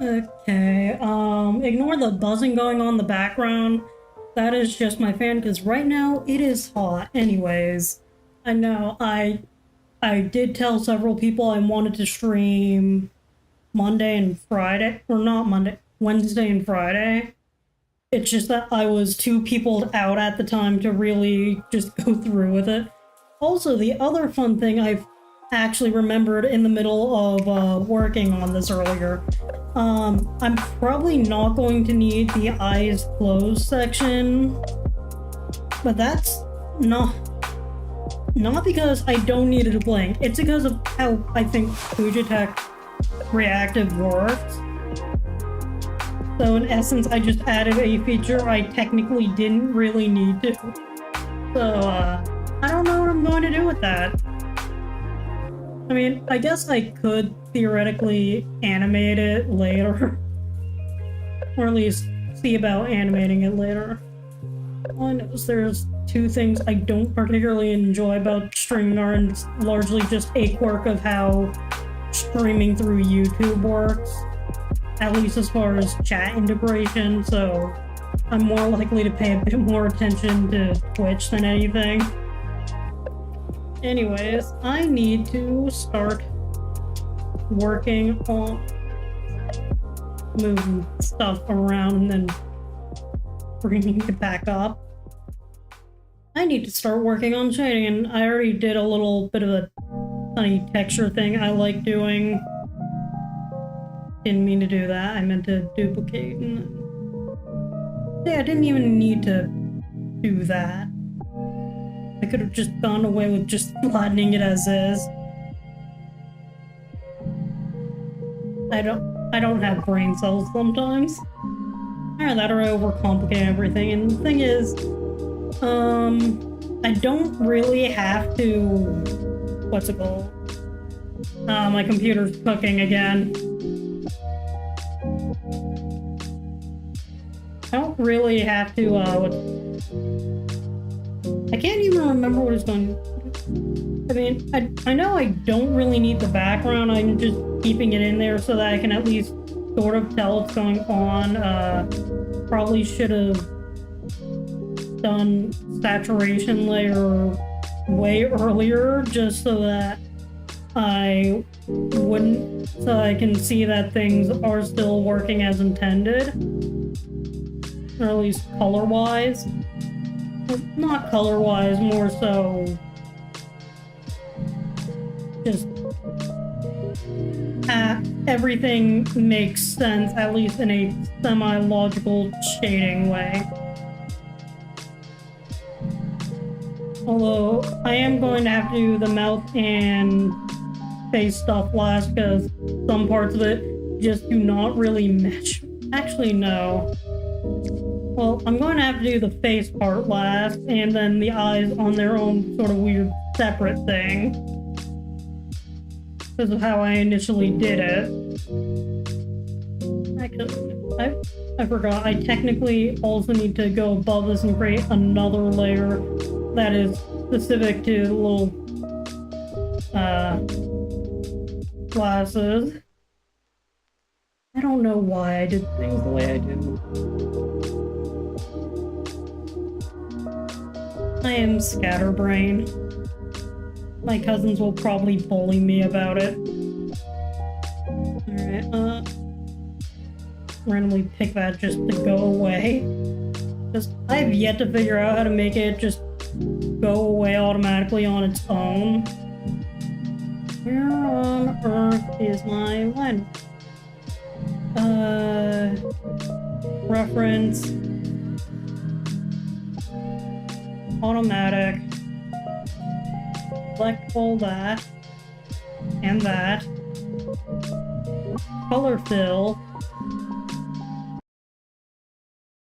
Okay, ignore the buzzing going on in the background. That is just my fan, because right now it is hot. Anyways, I know I did tell several people I wanted to stream Monday and Friday, or not Monday, Wednesday and Friday. It's just that I was too peopled out at the time to really just go through with it. Also, the other fun thing I've actually remembered in the middle of working on this earlier, I'm probably not going to need the eyes closed section, but that's not because I don't need it to blink. It's because of how I think Fujitech reactive works. So in essence, I just added a feature I technically didn't really need to. So I don't know what I'm going to do with that. I mean, I guess I could theoretically animate it later. Or at least see about animating it later. All I know is there's two things I don't particularly enjoy about streaming are, and it's largely just a quirk of how streaming through YouTube works. At least as far as chat integration, so I'm more likely to pay a bit more attention to Twitch than anything. Anyways, I need to start working on moving stuff around and then bringing it back up. I need to start working on shading, and I already did a little bit of a funny texture thing I like doing. Didn't mean to do that. I meant to duplicate and... Yeah, I didn't even need to do that. I could have just gone away with just flattening it as is. I don't have brain cells sometimes. Either that or I overcomplicate everything. And the thing is, I don't really have to... What's it called? My computer's cooking again. I don't really have to, I can't even remember what it's going to... I mean, I know I don't really need the background, I'm just keeping it in there so that I can at least sort of tell what's going on. Probably should have done saturation layer way earlier, just so that I can see that things are still working as intended. Or at least color-wise. Well, not color-wise, more so just everything makes sense, at least in a semi-logical shading way. Although, I am going to have to do the mouth and face stuff last, because some parts of it just do not really mesh. Actually, no. Well, I'm going to have to do the face part last, and then the eyes on their own sort of weird separate thing. Because of how I initially did it. Actually, I forgot. I technically also need to go above this and create another layer that is specific to the little glasses. I don't know why I did things the way I did. I am scatterbrained. My cousins will probably bully me about it. Alright, randomly pick that just to go away. Just, I have yet to figure out how to make it just go away automatically on its own. Where on earth is my line? Reference. Automatic. Select all that. And that. Color fill.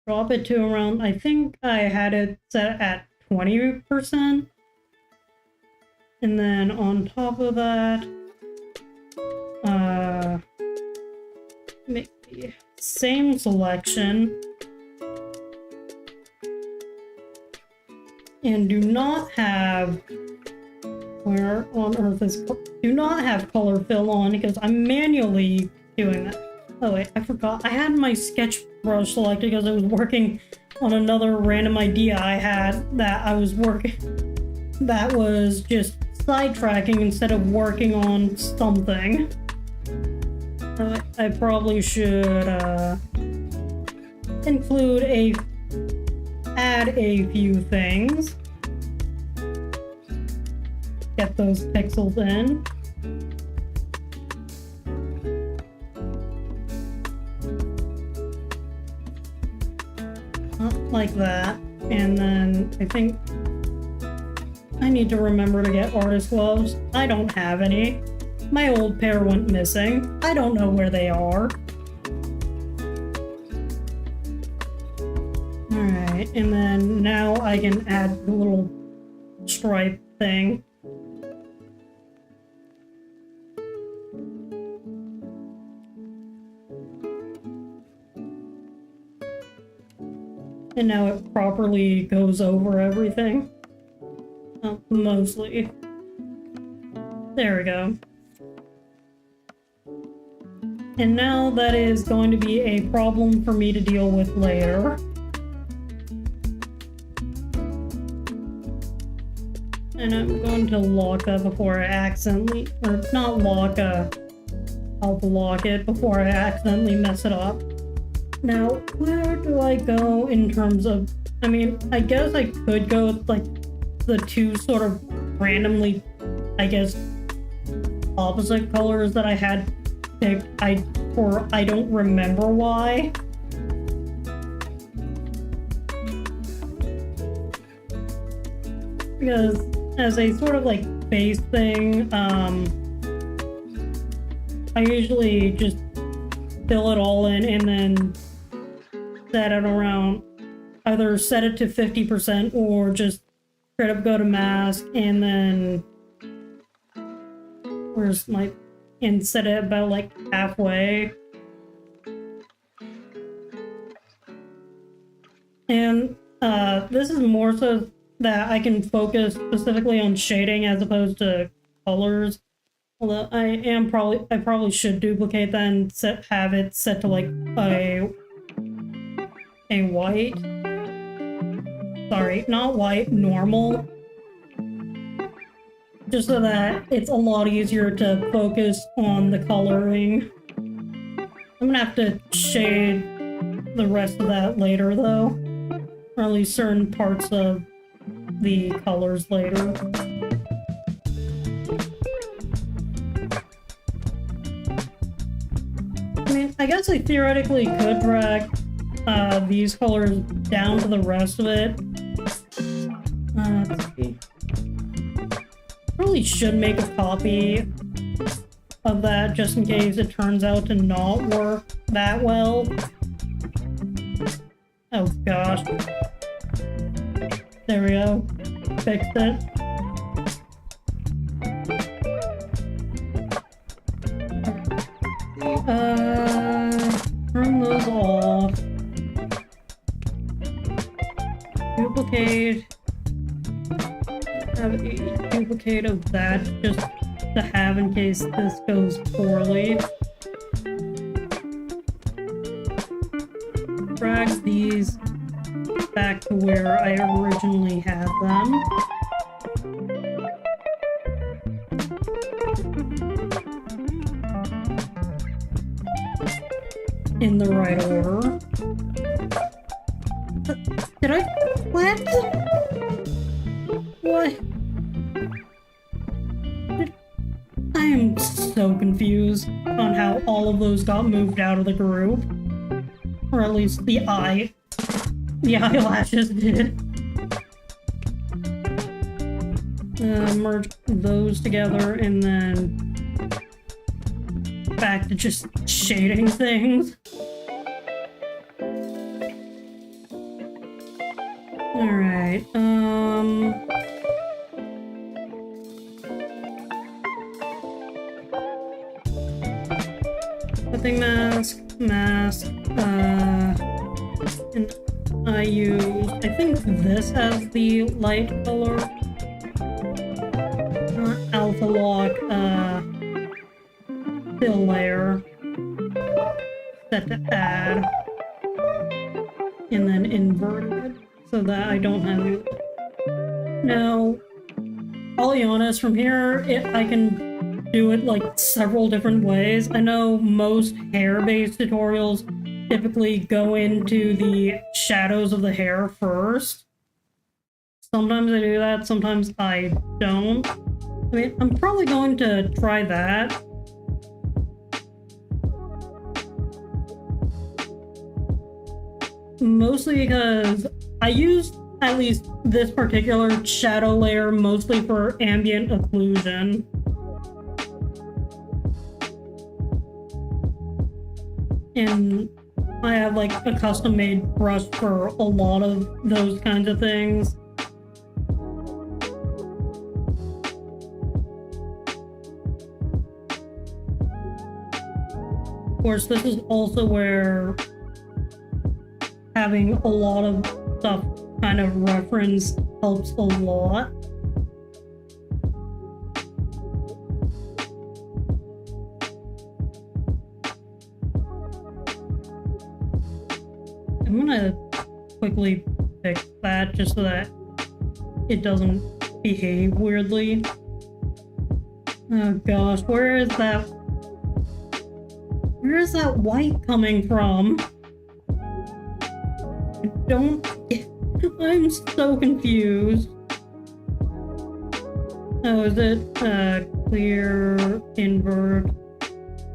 Drop it to around, I think I had it set at 20%. And then on top of that, maybe same selection. And do not have, where on earth is, do not have color fill on because I'm manually doing that. Oh wait, I forgot. I had my sketch brush selected because I was working on another random idea I had that I was that was just sidetracking instead of working on something. I probably should add a few things. Get those pixels in. Like that. And then I think I need to remember to get artist gloves. I don't have any. My old pair went missing. I don't know where they are. Alright, and then now I can add the little stripe thing. And now it properly goes over everything. Mostly. There we go. And now that is going to be a problem for me to deal with later. And I'm going to lock that before I accidentally, or not lock, I'll block it before I accidentally mess it up. Now, where do I go in terms of, I mean, I guess I could go with, like, the two sort of randomly, I guess, opposite colors that I had picked. I don't remember why. Because as a sort of, like, base thing, I usually just fill it all in and then set it around, either set it to 50% or just straight up go to mask and then and set it about like halfway. And this is more so that I can focus specifically on shading as opposed to colors. Although I probably should duplicate that and have it set to like a white. Sorry, not white, normal. Just so that it's a lot easier to focus on the coloring. I'm gonna have to shade the rest of that later though. Or at least certain parts of the colors later. I mean, I guess I theoretically could drag these colors down to the rest of it. Let's see. Probably should make a copy of that just in case it turns out to not work that well. Oh gosh. There we go. Fixed it. Turn those off. Duplicate. Have a duplicate of that just to have in case this goes poorly. Drag these back to where I originally had them. In the right order. Did I? What? What? I am so confused on how all of those got moved out of the group. Or at least the eyelashes did. Merge those together and then back to just shading things. Alright, Nothing mask, and I think this has the light color. Alpha lock, fill layer. set to add, and then invert it so that I don't have it. Now, I'll be honest, from here, I can do it like several different ways. I know most hair-based tutorials typically go into the shadows of the hair first. Sometimes I do that, sometimes I don't. I mean, I'm probably going to try that. Mostly because I use at least this particular shadow layer mostly for ambient occlusion. And I have like a custom-made brush for a lot of those kinds of things. Of course, this is also where having a lot of stuff kind of reference helps a lot. I'm gonna quickly fix that just so that it doesn't behave weirdly. Oh gosh, where is that white coming from? I'm so confused. Oh, is it clear invert?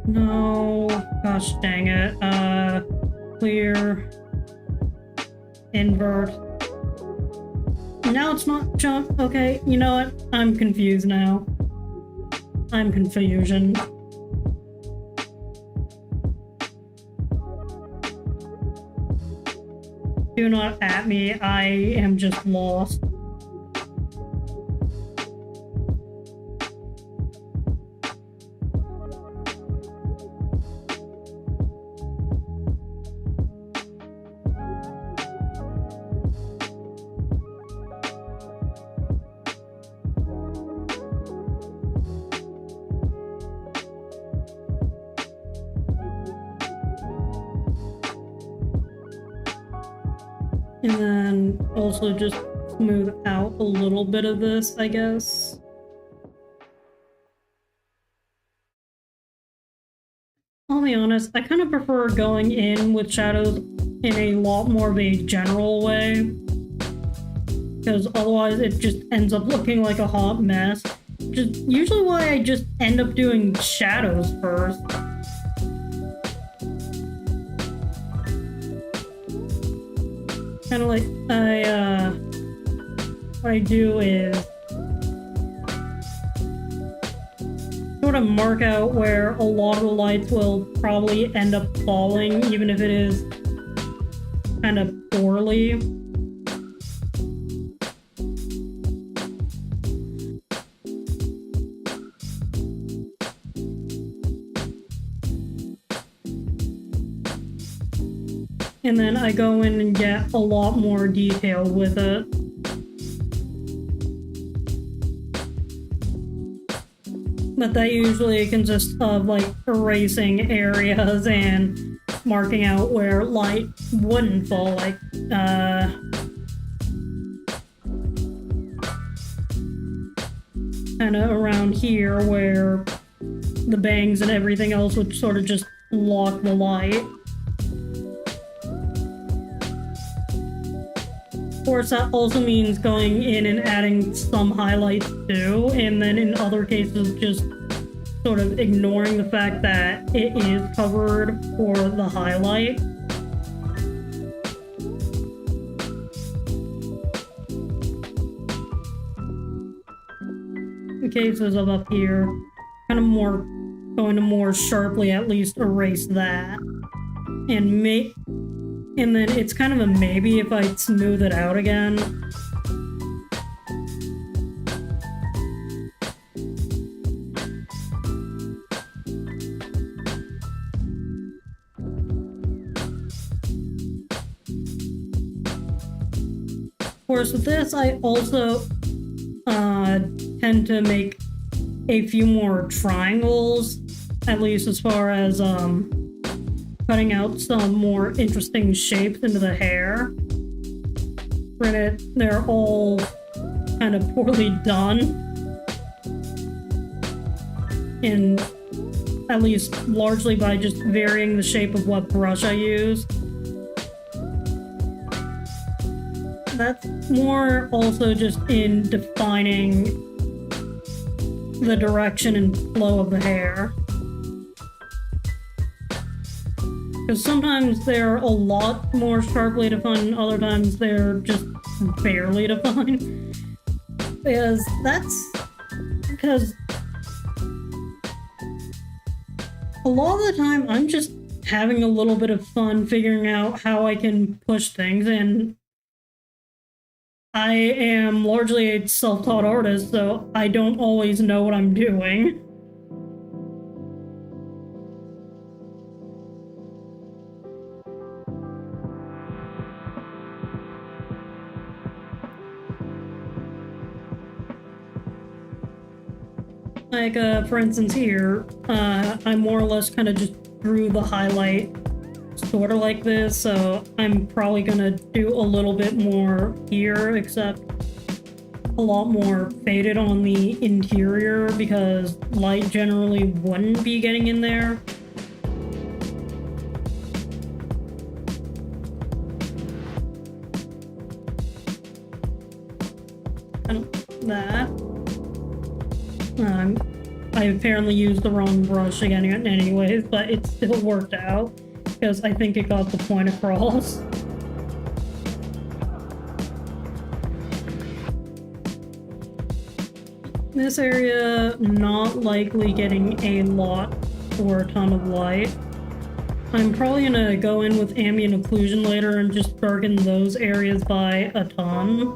No, gosh dang it. Clear invert. Now it's not jump. Okay, you know what? I'm confused now. I'm confusion. Do not at me, I am just lost. And then also just smooth out a little bit of this, I guess. I'll be honest, I kind of prefer going in with shadows in a lot more of a general way, because otherwise it just ends up looking like a hot mess. Which is usually why I just end up doing shadows first. Kind of like, what I do is sort of mark out where a lot of the lights will probably end up falling, even if it is kind of poorly. And then I go in and get a lot more detail with it. But that usually consists of like erasing areas and marking out where light wouldn't fall, like kind of around here where the bangs and everything else would sort of just block the light. Of course, that also means going in and adding some highlights too, and then in other cases just sort of ignoring the fact that it is covered for the highlight. In cases of up here, kind of more going to more sharply at least erase that. And then it's kind of a maybe if I smooth it out again. Of course, with this, I also tend to make a few more triangles, at least as far as cutting out some more interesting shapes into the hair. Granted, they're all kind of poorly done. And at least largely by just varying the shape of what brush I use. That's more also just in defining the direction and flow of the hair. Because sometimes they're a lot more sharply defined, and other times they're just barely defined. Because a lot of the time I'm just having a little bit of fun figuring out how I can push things, and I am largely a self-taught artist, so I don't always know what I'm doing. Like, for instance here, I more or less kind of just drew the highlight sort of like this, so I'm probably gonna do a little bit more here, except a lot more faded on the interior because light generally wouldn't be getting in there. Kind of that. I apparently used the wrong brush again anyways, but it still worked out because I think it got the point across. This area, not likely getting a lot or a ton of light. I'm probably gonna go in with ambient occlusion later and just darken those areas by a ton.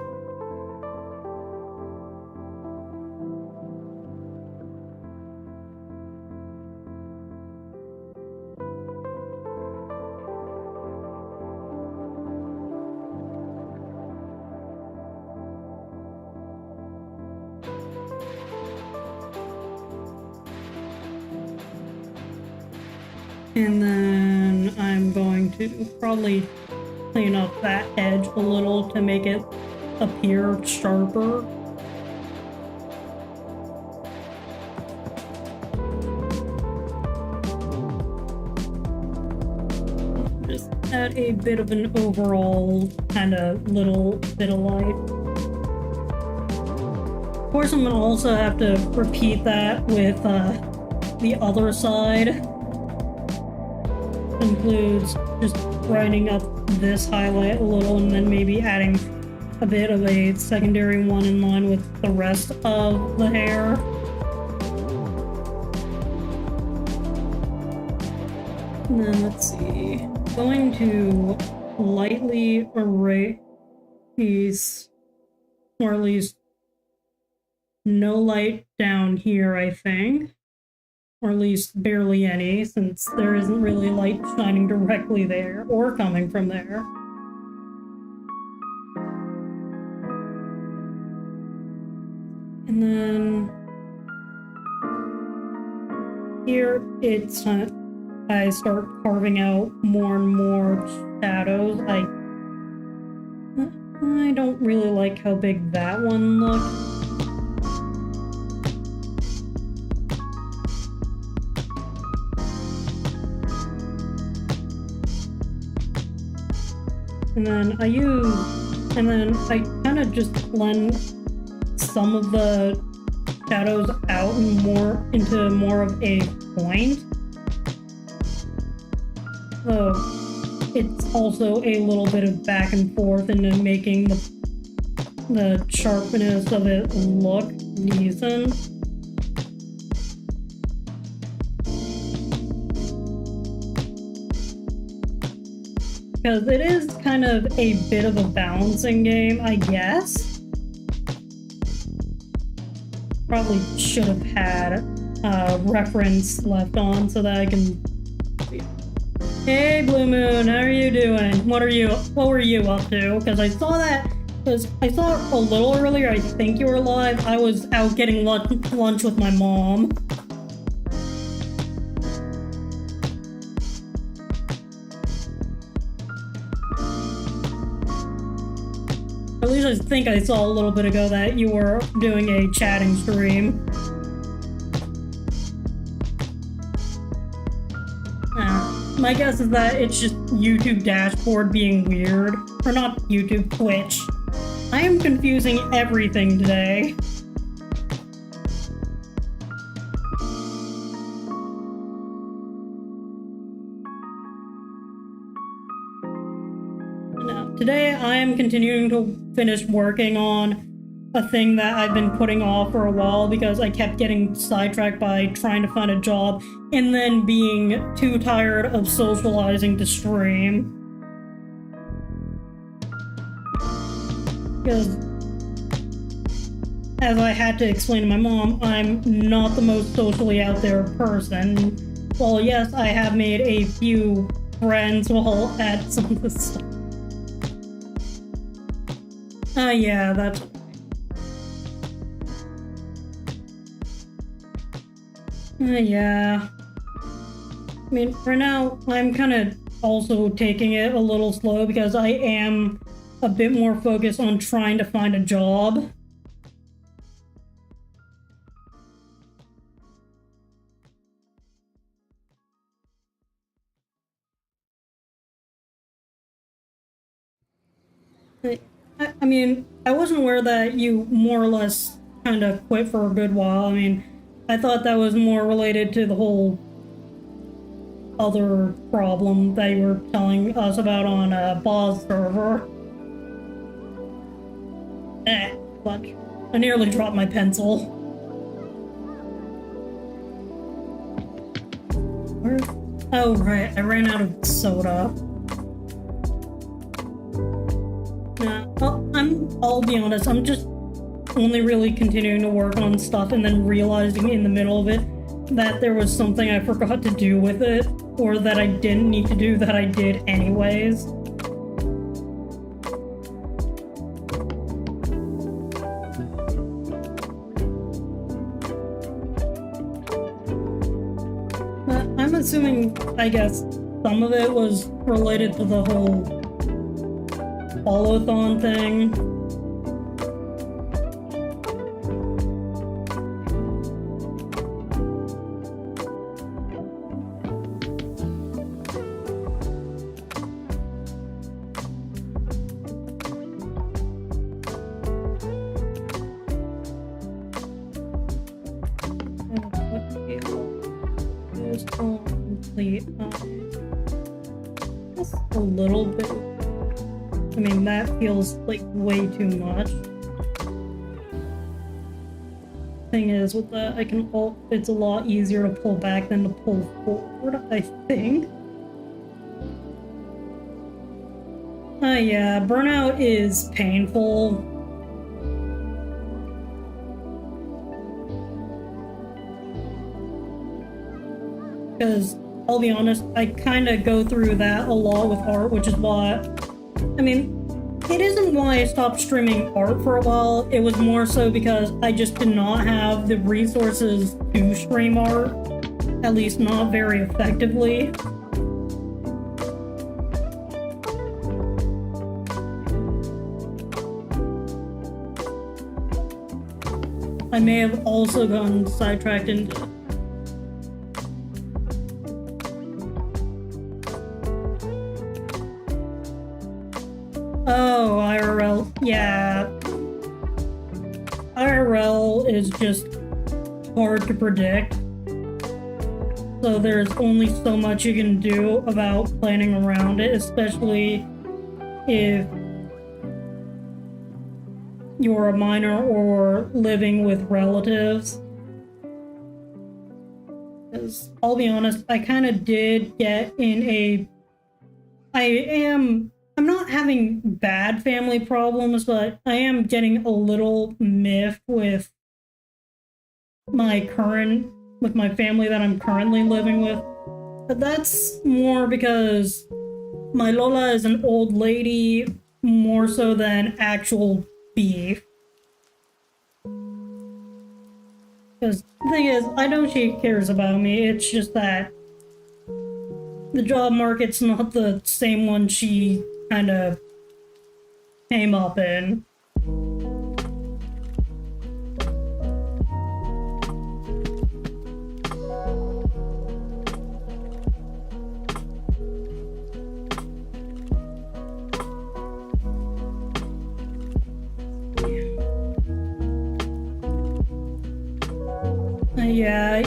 And then I'm going to probably clean up that edge a little to make it appear sharper. Just add a bit of an overall kind of little bit of light. Of course, I'm gonna also have to repeat that with the other side. Includes just brightening up this highlight a little and then maybe adding a bit of a secondary one in line with the rest of the hair. And then let's see, going to lightly erase, or at least no light down here, I think. Or at least barely any, since there isn't really light shining directly there or coming from there. And then here it's I start carving out more and more shadows. I don't really like how big that one looked. And then I kind of just blend some of the shadows out and into more of a point. So it's also a little bit of back and forth into making the sharpness of it look decent. Because it is kind of a bit of a balancing game, I guess. Probably should have had a reference left on so that I can see. Hey Blue Moon, how are you doing? What were you up to? Because I saw it a little earlier. I think you were live. I was out getting lunch with my mom. just think I saw a little bit ago that you were doing a chatting stream. My guess is that it's just YouTube dashboard being weird. Or not YouTube, Twitch. I am confusing everything today. Now, today I am continuing to finish working on a thing that I've been putting off for a while because I kept getting sidetracked by trying to find a job and then being too tired of socializing to stream. Because, as I had to explain to my mom, I'm not the most socially out there person. Well, yes, I have made a few friends while at some of this stuff. Yeah, that's... yeah. I mean, right now, I'm kind of also taking it a little slow because I am a bit more focused on trying to find a job. I mean, I wasn't aware that you more or less kind of quit for a good while. I mean, I thought that was more related to the whole other problem that you were telling us about on a Boz server. But I nearly dropped my pencil. Where? Oh, right, I ran out of soda. I'll be honest, I'm just only really continuing to work on stuff and then realizing in the middle of it that there was something I forgot to do with it, or that I didn't need to do that I did anyways. But I'm assuming, I guess, some of it was related to the whole follow-thon thing. Just a little bit. I mean, that feels like way too much. Thing is, with that, it's a lot easier to pull back than to pull forward, I think. Yeah, burnout is painful. Because, I'll be honest, I kind of go through that a lot with art, which is why... I mean, it isn't why I stopped streaming art for a while. It was more so because I just did not have the resources to stream art. At least not very effectively. I may have also gotten sidetracked into... Oh, IRL. Yeah. IRL is just hard to predict. So there's only so much you can do about planning around it, especially if you're a minor or living with relatives. Because I'll be honest, I kind of did get in a... I'm not having bad family problems, but I am getting a little miffed with my family that I'm currently living with. But that's more because my Lola is an old lady more so than actual beef. Because the thing is, I know she cares about me, it's just that the job market's not the same one she kind of came up in. Yeah,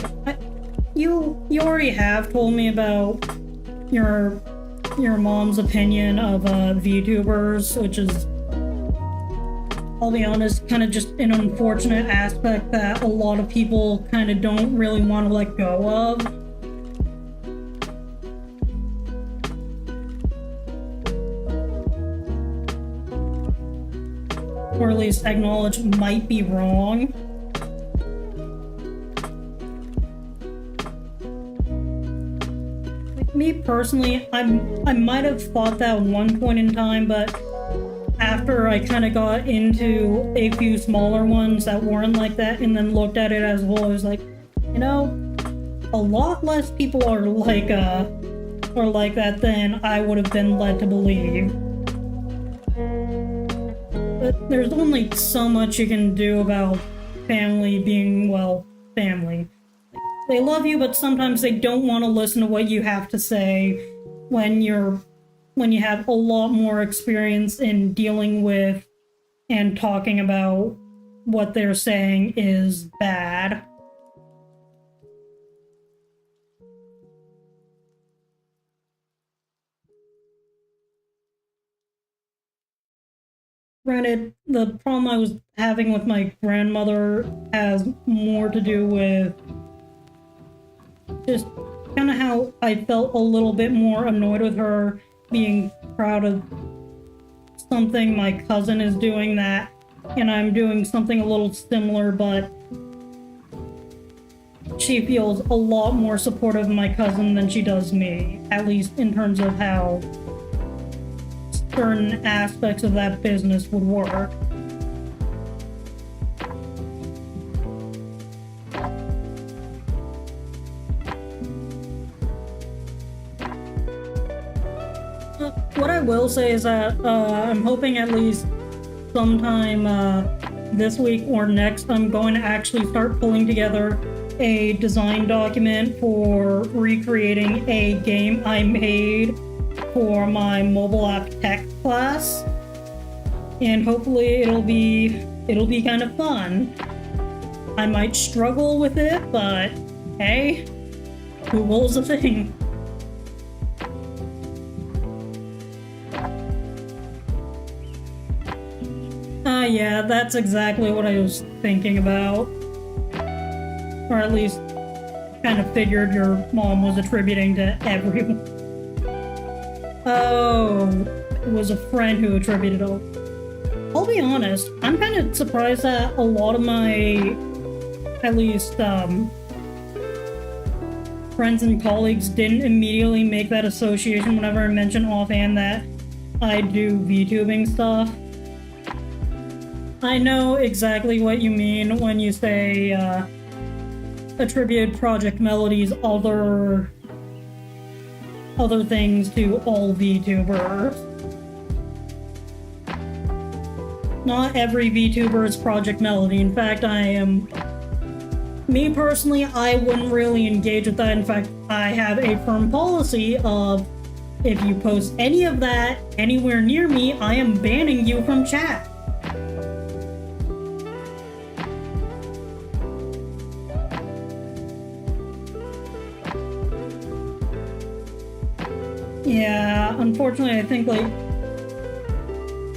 you already have told me about your mom's opinion of VTubers, which is, I'll be honest, kind of just an unfortunate aspect that a lot of people kind of don't really want to let go of. Or at least acknowledge might be wrong. Like me personally, I might have thought that at one point in time, but after I kind of got into a few smaller ones that weren't like that, and then looked at it as a whole, I was like, you know, a lot less people are like that than I would have been led to believe. But there's only so much you can do about family being, well, family. They love you, but sometimes they don't want to listen to what you have to say when you have a lot more experience in dealing with and talking about what they're saying is bad. Granted, the problem I was having with my grandmother has more to do with just kind of how I felt a little bit more annoyed with her being proud of something my cousin is doing that, and I'm doing something a little similar, but she feels a lot more supportive of my cousin than she does me, at least in terms of how certain aspects of that business would work. What I will say is that I'm hoping at least sometime this week or next, I'm going to actually start pulling together a design document for recreating a game I made for my mobile app tech class, and hopefully it'll be kind of fun. I might struggle with it, but hey, Google's a thing. Yeah, that's exactly what I was thinking about. Or at least kind of figured your mom was attributing to everyone. Oh, it was a friend who attributed it. I'll be honest, I'm kind of surprised that a lot of my, at least, friends and colleagues didn't immediately make that association whenever I mentioned offhand that I do VTubing stuff. I know exactly what you mean when you say, attributed Project Melody's other things to all VTubers. Not every VTuber is Project Melody. In fact, me personally, I wouldn't really engage with that. In fact, I have a firm policy of, if you post any of that anywhere near me, I am banning you from chat. Yeah, unfortunately, I think, like,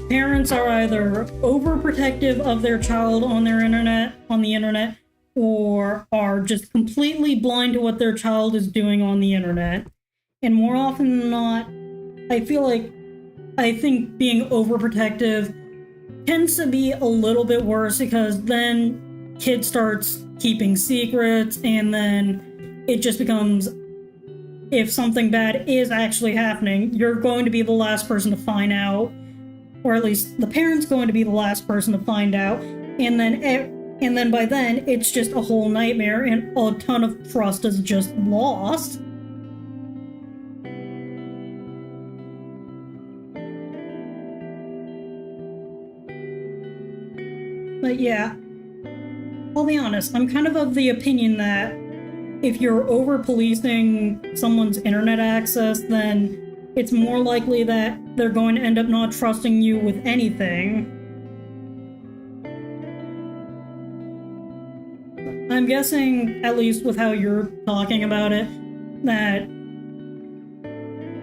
parents are either overprotective of their child on the internet, or are just completely blind to what their child is doing on the internet. And more often than not, I think being overprotective tends to be a little bit worse, because then kid starts keeping secrets, and then it just becomes, if something bad is actually happening, you're going to be the last person to find out, or at least the parent's going to be the last person to find out, and then by then it's just a whole nightmare, and a ton of trust is just lost. But yeah, I'll be honest, I'm kind of the opinion that if you're over-policing someone's internet access, then it's more likely that they're going to end up not trusting you with anything. I'm guessing, at least with how you're talking about it, that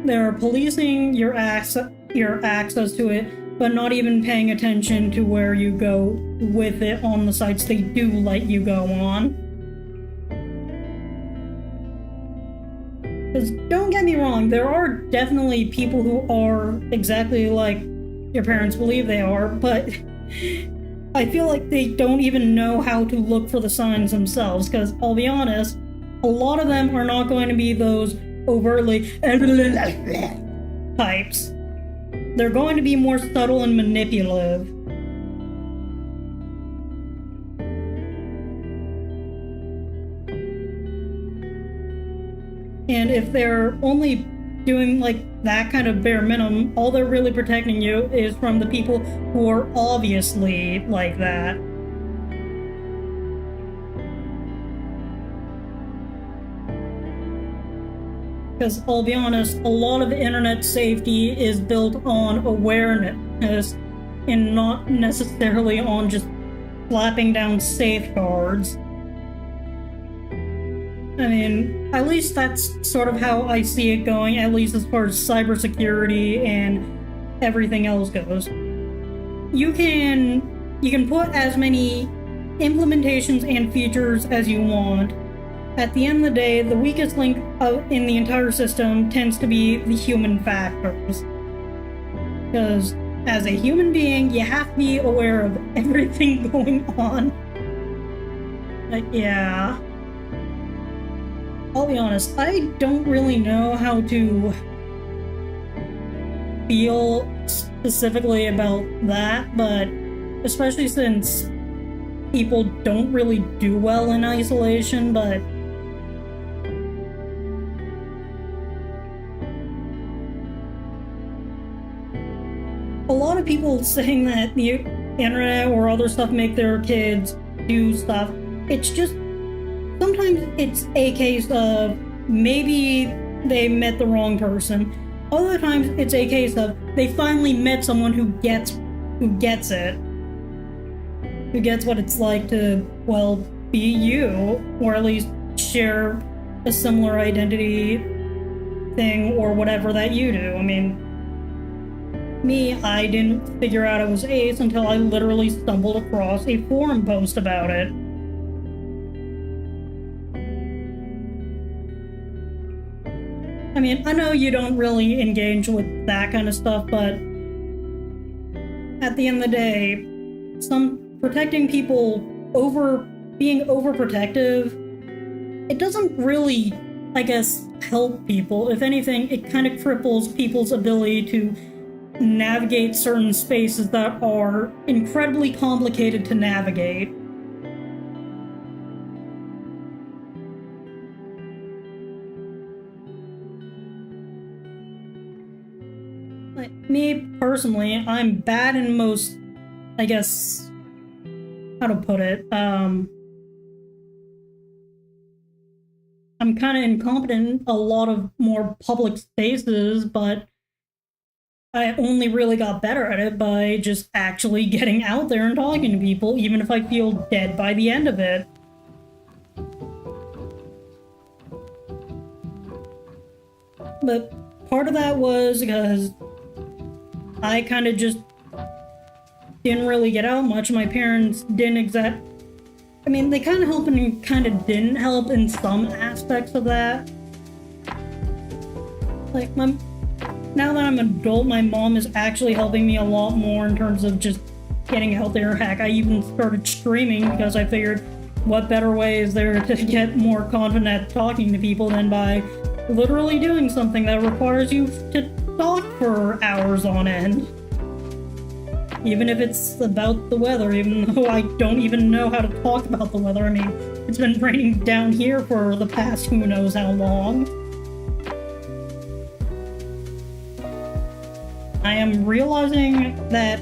they're policing your access to it, but not even paying attention to where you go with it on the sites they do let you go on. Because don't get me wrong, there are definitely people who are exactly like your parents believe they are, but I feel like they don't even know how to look for the signs themselves, because I'll be honest, a lot of them are not going to be those overtly types. They're going to be more subtle and manipulative. And if they're only doing like that kind of bare minimum, all they're really protecting you is from the people who are obviously like that. Because I'll be honest, a lot of internet safety is built on awareness and not necessarily on just slapping down safeguards. I mean, at least that's sort of how I see it going, at least as far as cybersecurity and everything else goes. You can put as many implementations and features as you want. At the end of the day, the weakest link in the entire system tends to be the human factors. Because as a human being, you have to be aware of everything going on. Yeah. I'll be honest, I don't really know how to feel specifically about that, but especially since people don't really do well in isolation, but a lot of people saying that the internet or other stuff make their kids do stuff, it's just sometimes it's a case of maybe they met the wrong person. Other times it's a case of they finally met someone who gets it. Who gets what it's like to, well, be you, or at least share a similar identity thing or whatever that you do. I mean, me, I didn't figure out it was Ace until I literally stumbled across a forum post about it. I mean, I know you don't really engage with that kind of stuff, but at the end of the day, protecting people being overprotective, it doesn't really, I guess, help people. If anything, it kind of cripples people's ability to navigate certain spaces that are incredibly complicated to navigate. Like, me personally, I'm bad in most, I guess, how to put it, I'm kind of incompetent in a lot of more public spaces, but I only really got better at it by just actually getting out there and talking to people, even if I feel dead by the end of it. But part of that was because I kind of just didn't really get out much. My parents didn't I mean, they kind of helped and kind of didn't help in some aspects of that. Like, now that I'm an adult, my mom is actually helping me a lot more in terms of just getting out there. Heck, I even started streaming because I figured what better way is there to get more confident at talking to people than by literally doing something that requires you to talk for hours on end. Even if it's about the weather, even though I don't even know how to talk about the weather. I mean, it's been raining down here for the past who knows how long. I am realizing that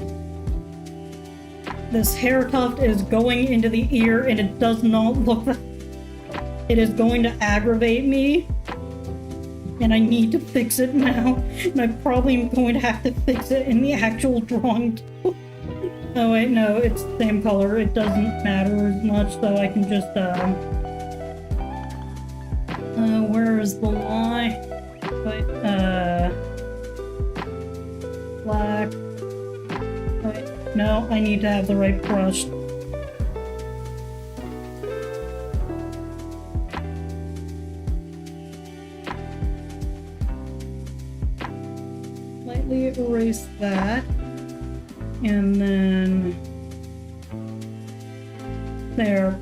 this hair tuft is going into the ear and it does not look like it is going to aggravate me. And I need to fix it now. And I probably am going to have to fix it in the actual drawing tool. Oh wait, no, it's the same color. It doesn't matter as much, so I can just, where is the line? Wait, black. Wait, no, I need to have the right brush. Lightly erase that. And then there,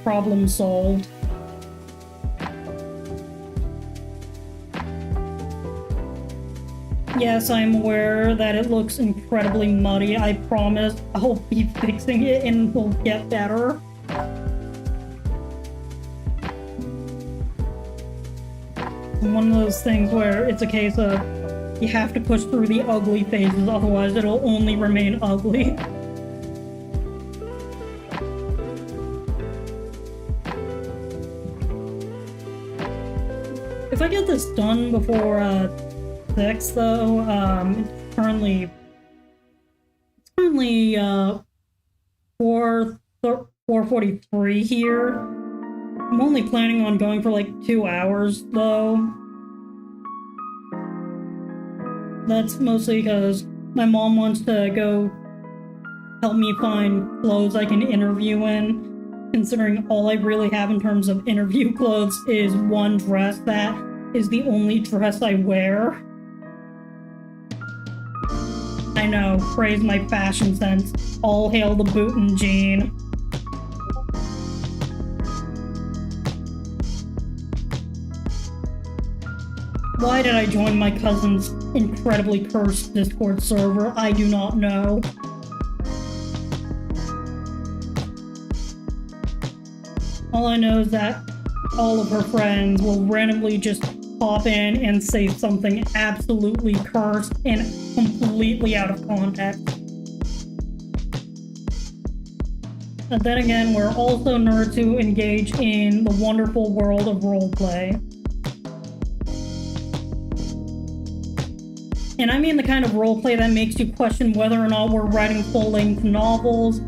problem solved. Yes, I'm aware that it looks incredibly muddy. I promise I'll be fixing it and it'll get better. One of those things where it's a case of you have to push through the ugly phases, otherwise it'll only remain ugly. If I get this done before 6, though, it's currently 4:43 here. I'm only planning on going for like 2 hours, though. That's mostly because my mom wants to go help me find clothes I can interview in, considering all I really have in terms of interview clothes is one dress that is the only dress I wear. I know, praise my fashion sense. All hail the boot and jean. Why did I join my cousin's incredibly cursed Discord server? I do not know. All I know is that all of her friends will randomly just pop in and say something absolutely cursed and completely out of context. And then again, we're also nerds who engage in the wonderful world of roleplay. And I mean the kind of roleplay that makes you question whether or not we're writing full-length novels,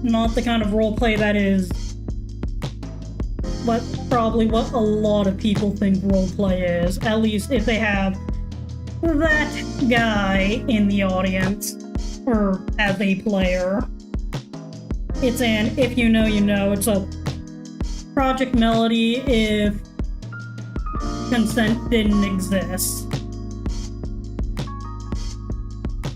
not the kind of roleplay that is probably what a lot of people think roleplay is, at least if they have that guy in the audience, or as a player. It's an if you know, you know. It's a Project Melody if consent didn't exist.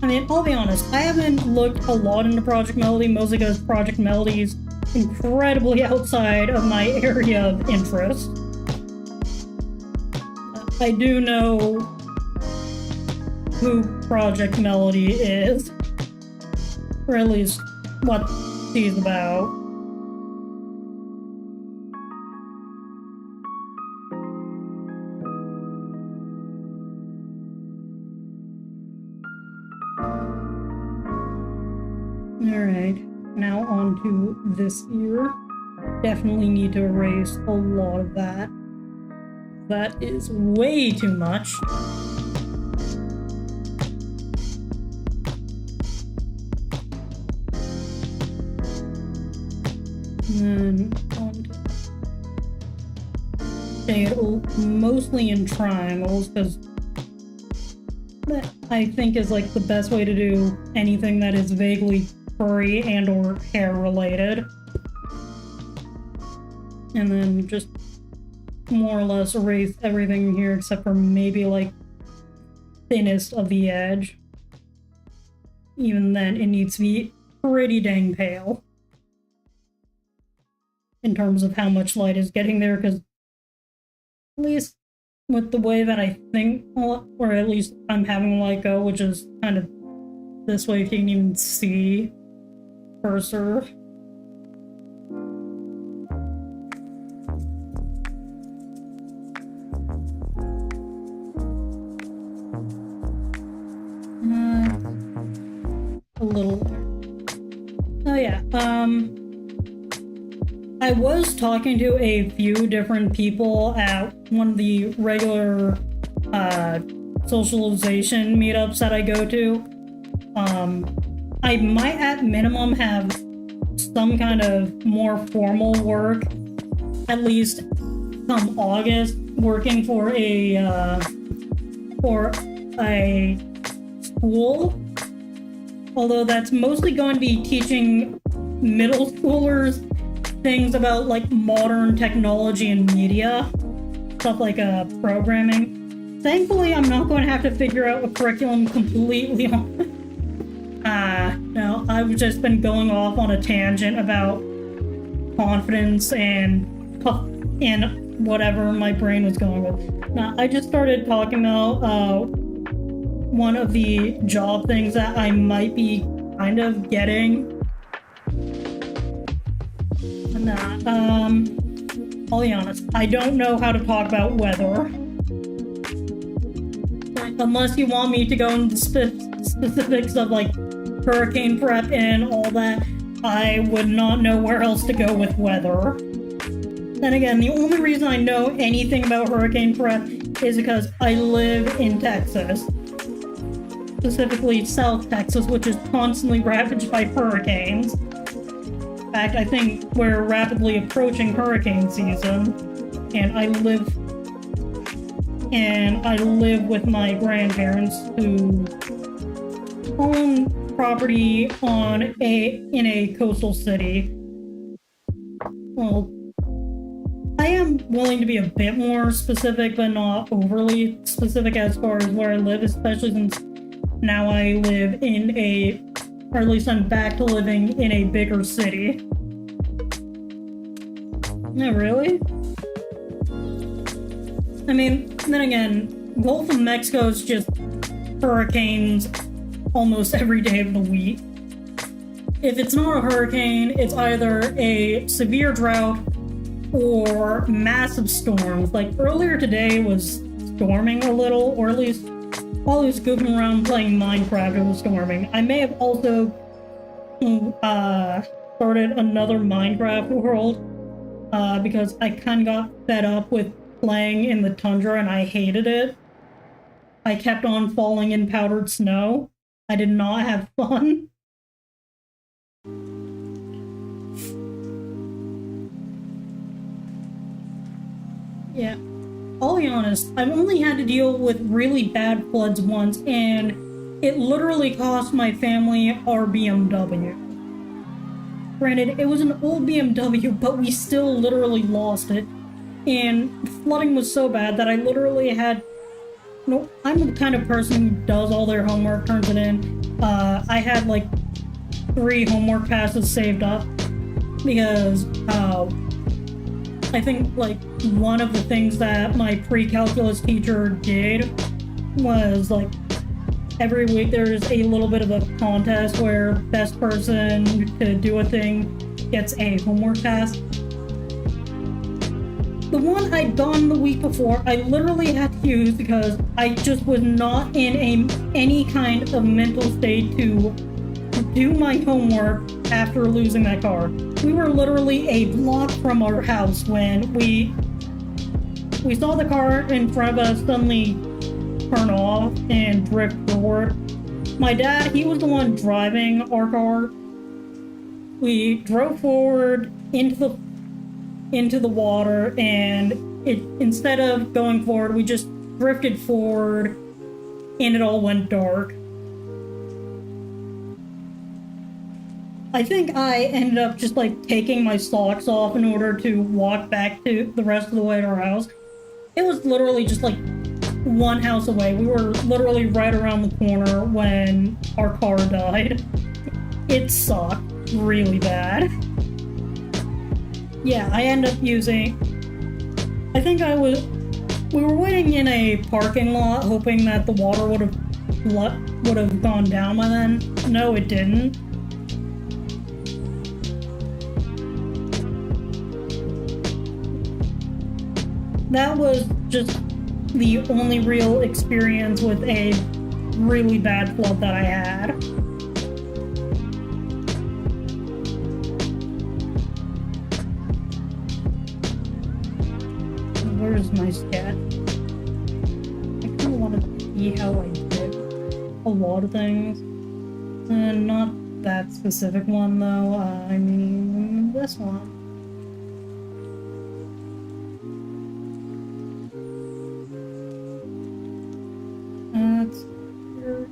I mean, I'll be honest, I haven't looked a lot into Project Melody, mostly because Project Melody's incredibly outside of my area of interest. I do know who Project Melody is, or at least what she's about. Alright, now on to this ear. Definitely need to erase a lot of that. That is way too much. And then on to it mostly in triangles, because that I think is like the best way to do anything that is vaguely furry and or hair related. And then just more or less erase everything here except for maybe like thinnest of the edge. Even then, it needs to be pretty dang pale in terms of how much light is getting there, because at least with the way that I think, or at least I'm having light go, which is kind of this way if you can even see cursor. A little. Oh yeah, I was talking to a few different people at one of the regular socialization meetups that I go to. I might at minimum have some kind of more formal work, at least come August, working for a school. Although that's mostly going to be teaching middle schoolers things about like modern technology and media, stuff like programming. Thankfully, I'm not going to have to figure out a curriculum completely on. No, I've just been going off on a tangent about confidence and whatever my brain was going with. Now, I just started talking about one of the job things that I might be kind of getting. I'll be honest, I don't know how to talk about weather. Unless you want me to go into specifics of like hurricane prep and all that, I would not know where else to go with weather. Then again, the only reason I know anything about hurricane prep is because I live in Texas. Specifically South Texas, which is constantly ravaged by hurricanes. In fact, I think we're rapidly approaching hurricane season, and I live with my grandparents who own property in a coastal city. Well, I am willing to be a bit more specific, but not overly specific as far as where I live, especially since now I live or at least I'm back to living in a bigger city. No, really? I mean, then again, Gulf of Mexico is just hurricanes almost every day of the week. If it's not a hurricane, it's either a severe drought or massive storms. Like earlier today was storming a little, or at least while I was goofing around playing Minecraft, it was storming. I may have also started another Minecraft world because I kind of got fed up with playing in the tundra and I hated it. I kept on falling in powdered snow. I did not have fun. Yeah. I'll be honest, I've only had to deal with really bad floods once, and it literally cost my family our BMW. Granted, it was an old BMW, but we still literally lost it. And the flooding was so bad that I literally had... No, I'm the kind of person who does all their homework, turns it in. I had like 3 homework passes saved up because I think like one of the things that my pre-calculus teacher did was like every week there's a little bit of a contest where best person to do a thing gets a homework task. The one I'd done the week before, I literally had to use because I just was not in any kind of mental state to do my homework after losing that car. We were literally a block from our house when we saw the car in front of us suddenly turn off and drift forward. My dad, he was the one driving our car. We drove forward into the water, and instead of going forward, we just drifted forward and it all went dark. I think I ended up just like taking my socks off in order to walk back to the rest of the way to our house. It was literally just like one house away. We were literally right around the corner when our car died. It sucked really bad. Yeah, I ended up using... I think we were waiting in a parking lot hoping that the water would have gone down by then. No, it didn't. That was just the only real experience with a really bad flood that I had. Where's my scat? I kind of want to see how I did a lot of things. And not that specific one though, I mean this one. That's weird.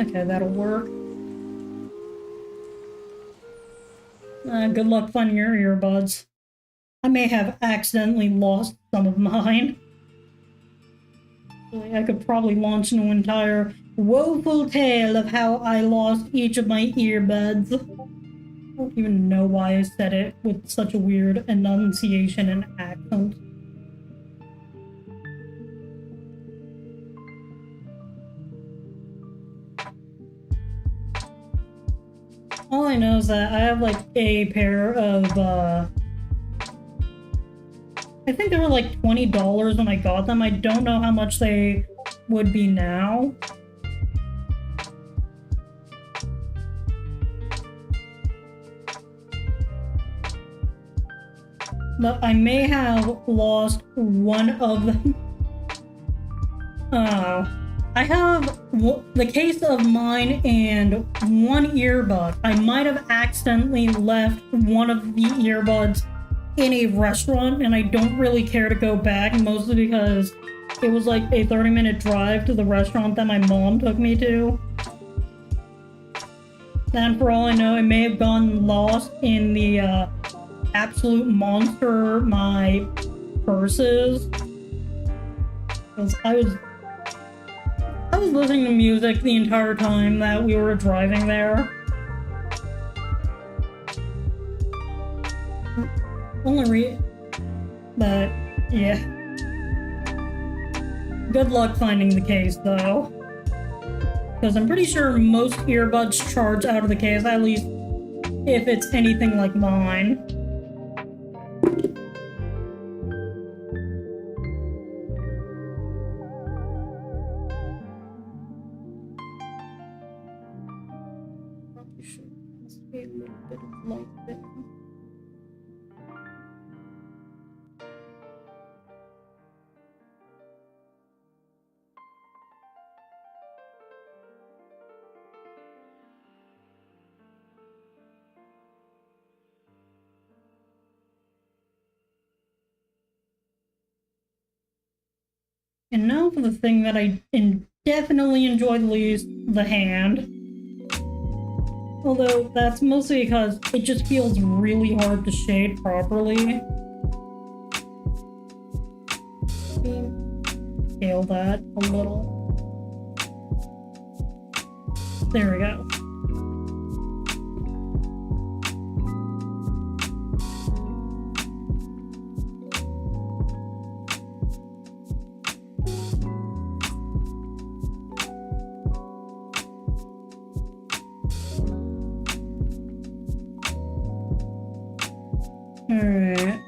Okay, that'll work. Good luck finding your earbuds. I may have accidentally lost some of mine. I could probably launch an entire woeful tale of how I lost each of my earbuds. I don't even know why I said it with such a weird enunciation and accent. All I know is that I have like a pair of, I think they were like $20 when I got them. I don't know how much they would be now. But I may have lost one of them. I have the case of mine and one earbud. I might have accidentally left one of the earbuds in a restaurant, and I don't really care to go back, mostly because it was like a 30-minute drive to the restaurant that my mom took me to. And for all I know, it may have gotten lost in the absolute monster my purse is. Because I was listening to music the entire time that we were driving there. But, yeah. Good luck finding the case, though. Because I'm pretty sure most earbuds charge out of the case, at least if it's anything like mine. Probably should be a little bit of light there. And now for the thing that I definitely enjoy the least, the hand. Although that's mostly because it just feels really hard to shade properly. Scale that a little. There we go. Alright,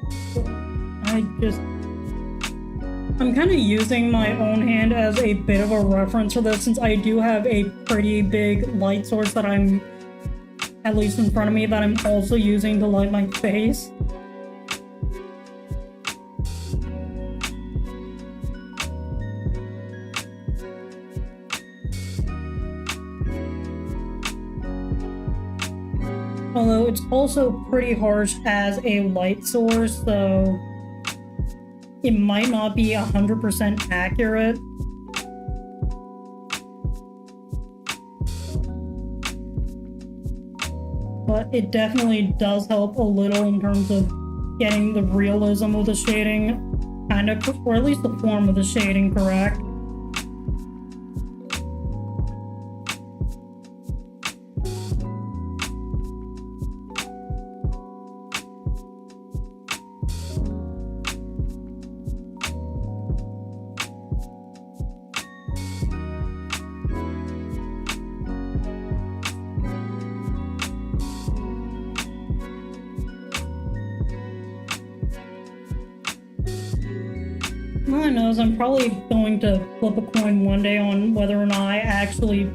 I'm kind of using my own hand as a bit of a reference for this, since I do have a pretty big light source that I'm, at least in front of me, that I'm also using to light my face. Although it's also pretty harsh as a light source, so it might not be 100% accurate. But it definitely does help a little in terms of getting the realism of the shading, kind of, or at least the form of the shading correct. All I know is I'm probably going to flip a coin one day on whether or not I actually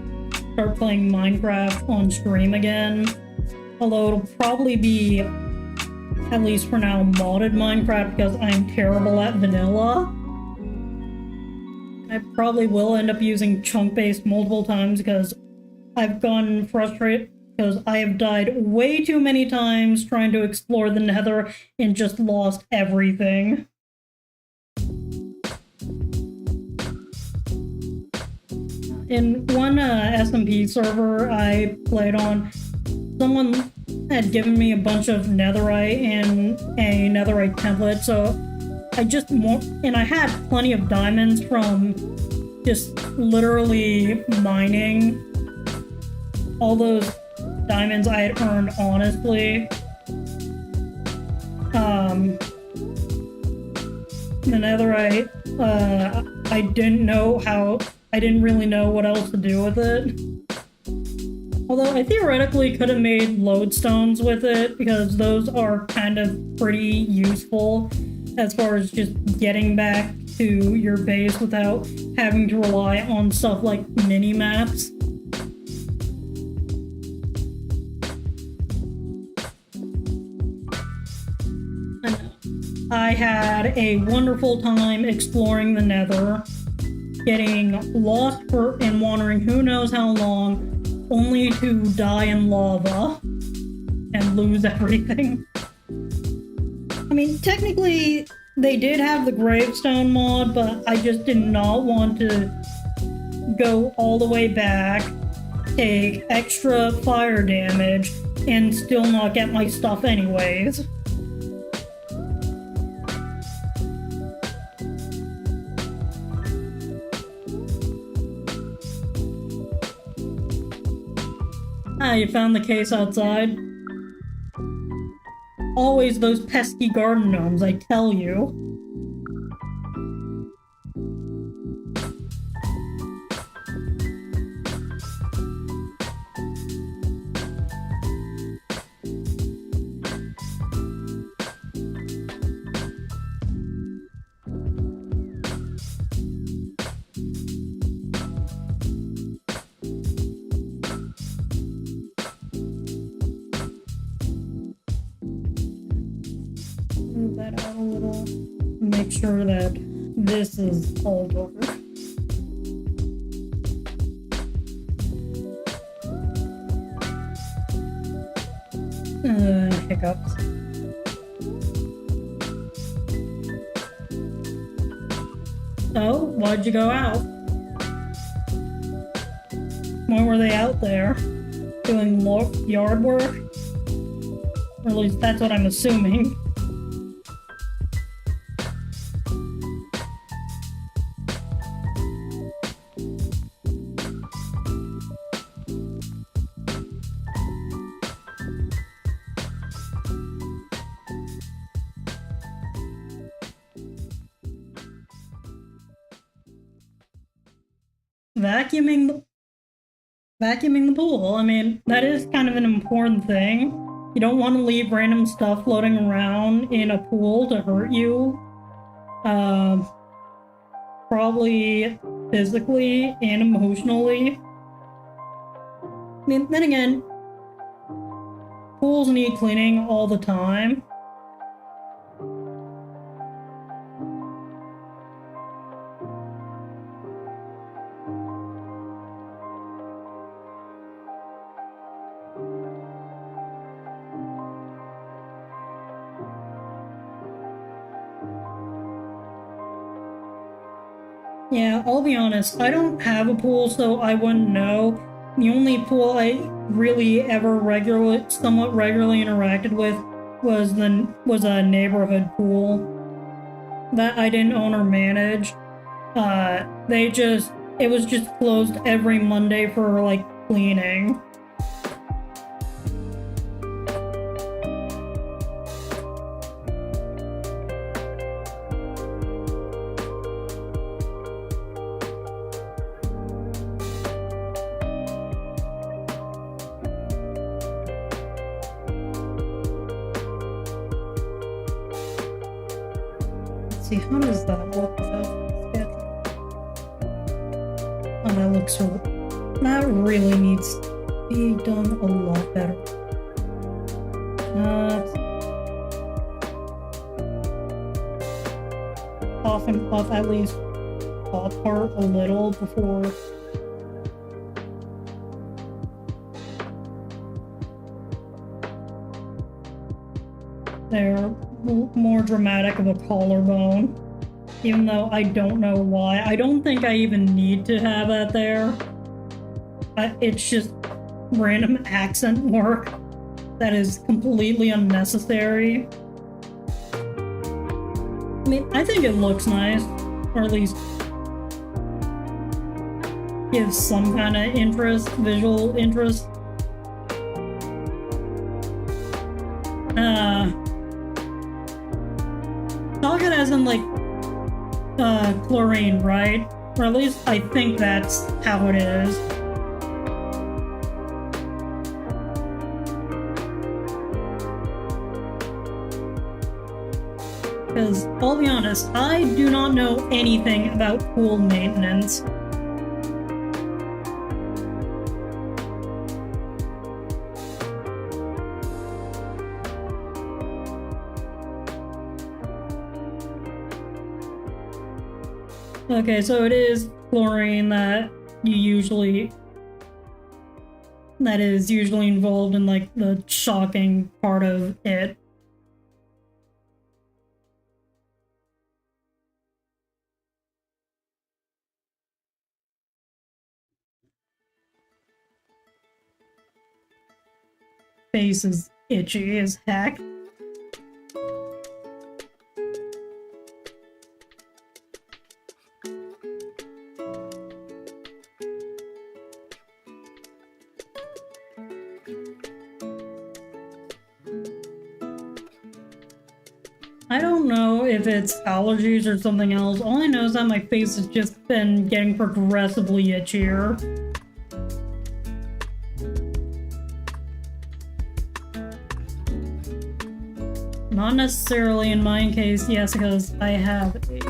start playing Minecraft on stream again. Although it'll probably be at least for now, modded Minecraft because I'm terrible at vanilla. I probably will end up using chunk-based multiple times because I've gotten frustrated because I have died way too many times trying to explore the Nether and just lost everything. In one SMP server I played on, someone had given me a bunch of netherite and a netherite template, so I had plenty of diamonds from just literally mining all those diamonds I had earned honestly. The netherite, I didn't really know what else to do with it. Although I theoretically could have made lodestones with it, because those are kind of pretty useful as far as just getting back to your base without having to rely on stuff like mini-maps. I had a wonderful time exploring the Nether, getting lost and wandering who knows how long, only to die in lava and lose everything. I mean, technically, they did have the gravestone mod, but I just did not want to go all the way back, take extra fire damage, and still not get my stuff anyways. Ah, you found the case outside? Always those pesky garden gnomes, I tell you. Move that out a little. Make sure that this is all over. Hiccups. So, why'd you go out? Why were they out there? Doing yard work? Or at least that's what I'm assuming. Vacuuming the pool. I mean, that is kind of an important thing. You don't want to leave random stuff floating around in a pool to hurt you. Probably physically and emotionally. I mean, then again, pools need cleaning all the time. Yeah, I'll be honest, I don't have a pool, so I wouldn't know. The only pool I really ever somewhat regularly interacted with was a neighborhood pool that I didn't own or manage. It was just closed every Monday for, like, cleaning. See, how does that look without schedule? Oh, that really needs to be done a lot better. off at least top part a little before they're more dramatic of a collarbone. Even though I don't know why. I don't think I even need to have that there. It's just random accent work that is completely unnecessary. I mean, I think it looks nice, or at least gives some kind of interest, visual interest. Talk it as in like chlorine, right? Or at least I think that's how it is. Because, I'll be honest, I do not know anything about pool maintenance. Okay, so it is chlorine that is usually involved in like the shocking part of it. Face is itchy as heck. I don't know if it's allergies or something else. All I know is that my face has just been getting progressively itchier. Not necessarily in my case, yes, because I have a...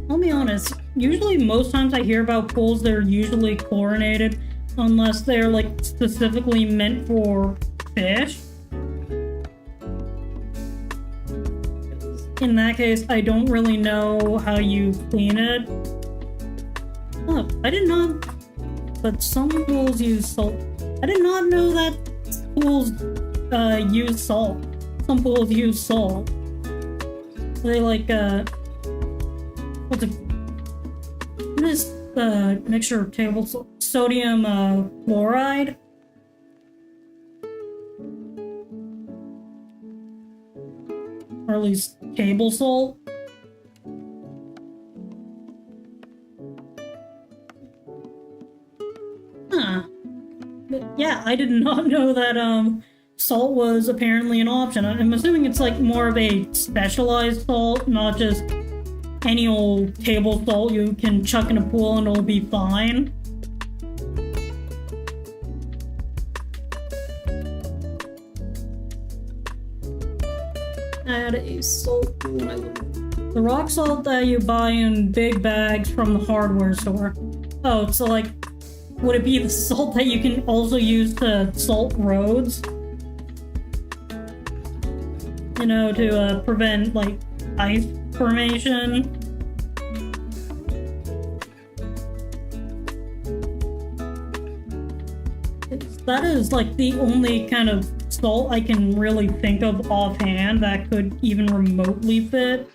I'll be honest, usually most times I hear about pools, they're usually chlorinated, unless they're like specifically meant for fish. In that case, I don't really know how you clean it. Oh, I did not... But some pools use salt. I did not know that pools use salt. Some pools use salt. They like, what is the mixture of table salt? Sodium chloride? Or at least table salt. Huh. But yeah, I did not know that salt was apparently an option. I'm assuming it's like more of a specialized salt, not just any old table salt you can chuck in a pool and it'll be fine. Add a salt pool. The rock salt that you buy in big bags from the hardware store. Oh, so like, would it be the salt that you can also use to salt roads? You know, to prevent like ice formation? That is like the only kind of salt I can really think of offhand that could even remotely fit.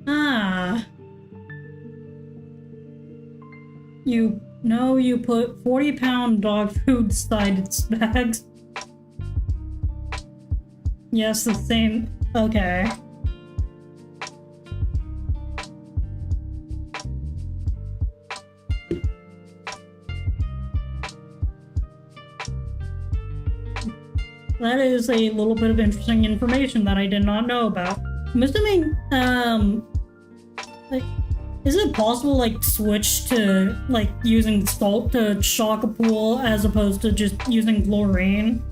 Ah. You put 40-pound dog food inside its bags. Yes, the same. Okay. That is a little bit of interesting information that I did not know about. I'm assuming, like, is it possible, like, switch to, like, using salt to shock a pool as opposed to just using chlorine?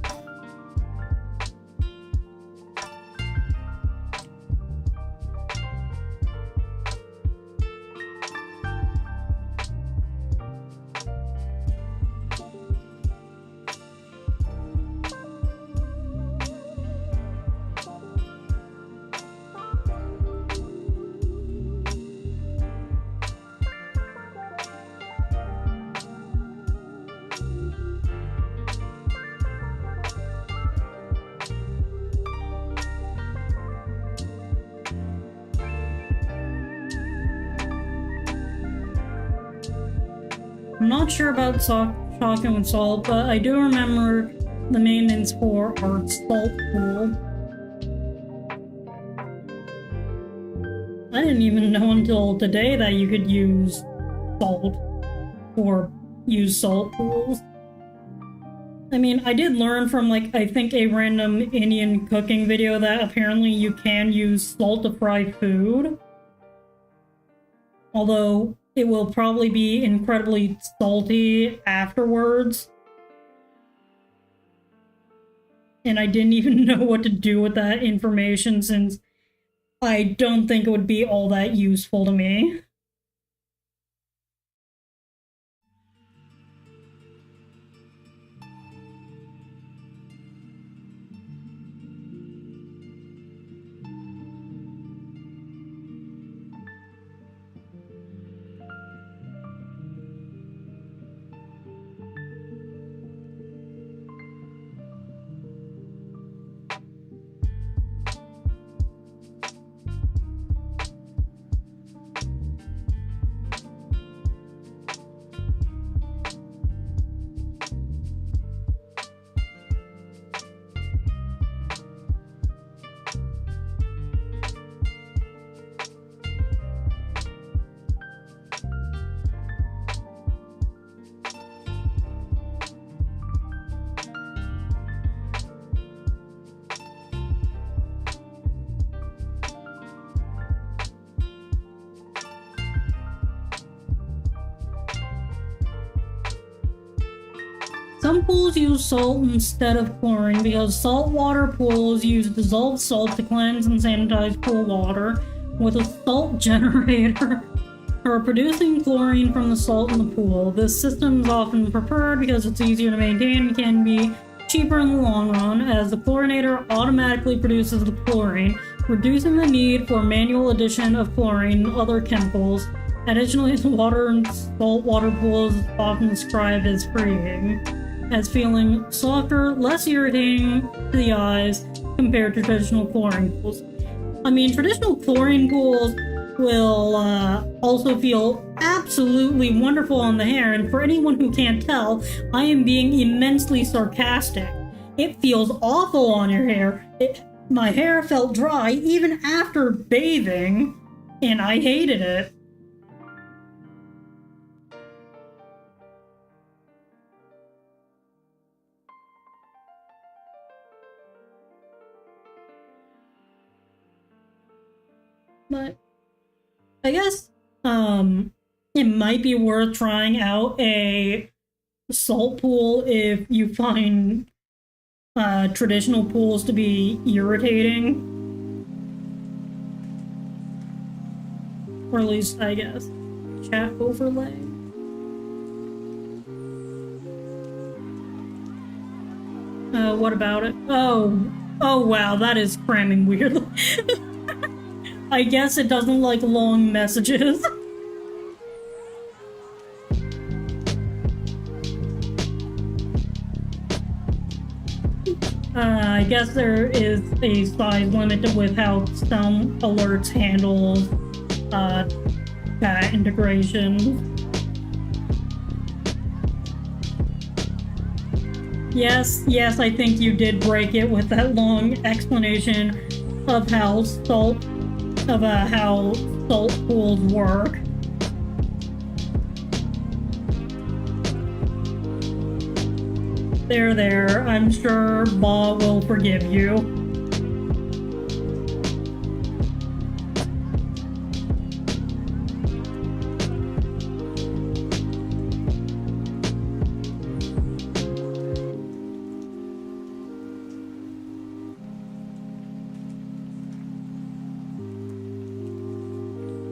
I'm not sure about shocking with salt, but I do remember the maintenance for our salt pool. I didn't even know until today that you could use salt or use salt pools. I mean, I did learn from, like, I think a random Indian cooking video that apparently you can use salt to fry food. Although it will probably be incredibly salty afterwards. And I didn't even know what to do with that information since I don't think it would be all that useful to me. Some pools use salt instead of chlorine because saltwater pools use dissolved salt to cleanse and sanitize pool water with a salt generator for producing chlorine from the salt in the pool. This system is often preferred because it's easier to maintain and can be cheaper in the long run, as the chlorinator automatically produces the chlorine, reducing the need for manual addition of chlorine and other chemicals. Additionally, the water in saltwater pools is often described as freeing, as feeling softer, less irritating to the eyes compared to traditional chlorine pools. I mean, traditional chlorine pools will also feel absolutely wonderful on the hair, and for anyone who can't tell, I am being immensely sarcastic. It feels awful on your hair. My hair felt dry even after bathing, and I hated it. But I guess it might be worth trying out a salt pool if you find traditional pools to be irritating. Or at least, I guess, chat overlay. What about it? Oh wow, that is cramming weirdly. I guess it doesn't like long messages. I guess there is a size limit with how some alerts handle chat integration. Yes, I think you did break it with that long explanation of how salt pools work. There. I'm sure Bob will forgive you.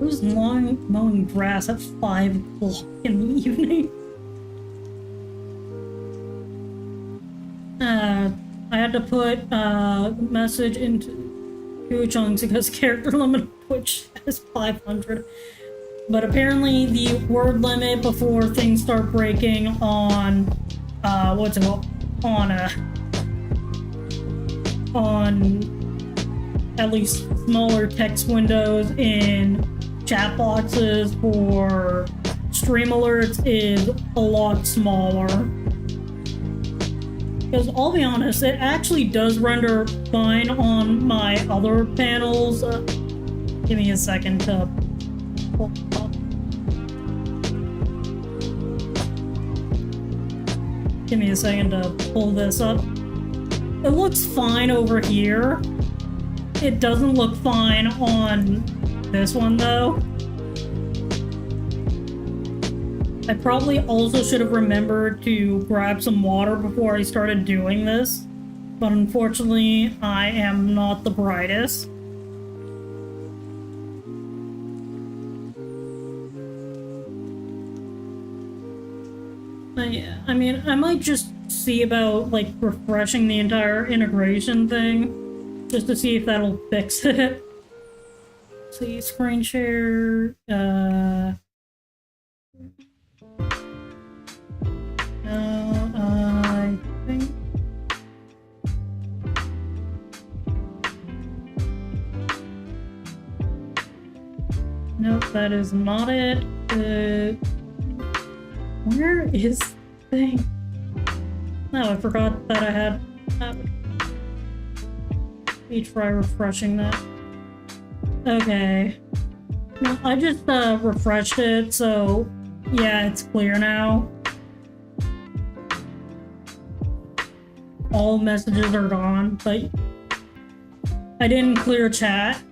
Who's mowing grass at 5 o'clock in the evening? I had to put a message into 2 chunks because character limit on Twitch is 500. But apparently the word limit before things start breaking on, what's it called? On at least smaller text windows in chat boxes for stream alerts is a lot smaller. Because I'll be honest, it actually does render fine on my other panels. Give me a second to pull up. Give me a second to pull this up. It looks fine over here. It doesn't look fine on this one though. I probably also should have remembered to grab some water before I started doing this, but unfortunately I am not the brightest. I mean, I might just see about like refreshing the entire integration thing, just to see if that'll fix it. See, screen share, I think. Nope, that is not it. Where is the thing? No, I forgot that I had. Let me try refreshing that. Okay. No, I just refreshed it, so yeah, it's clear now. All messages are gone, but I didn't clear chat.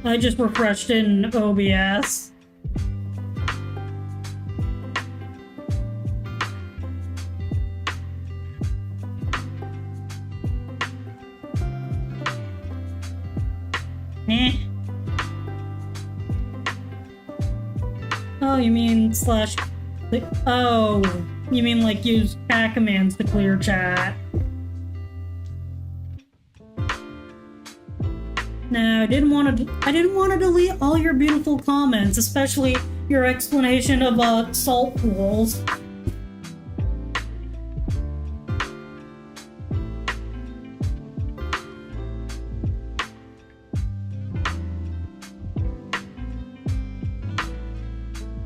I just refreshed it in OBS. Eh. Oh, you mean slash... Oh, you mean like use cat commands to clear chat. No, I didn't want to delete all your beautiful comments, especially your explanation of salt pools.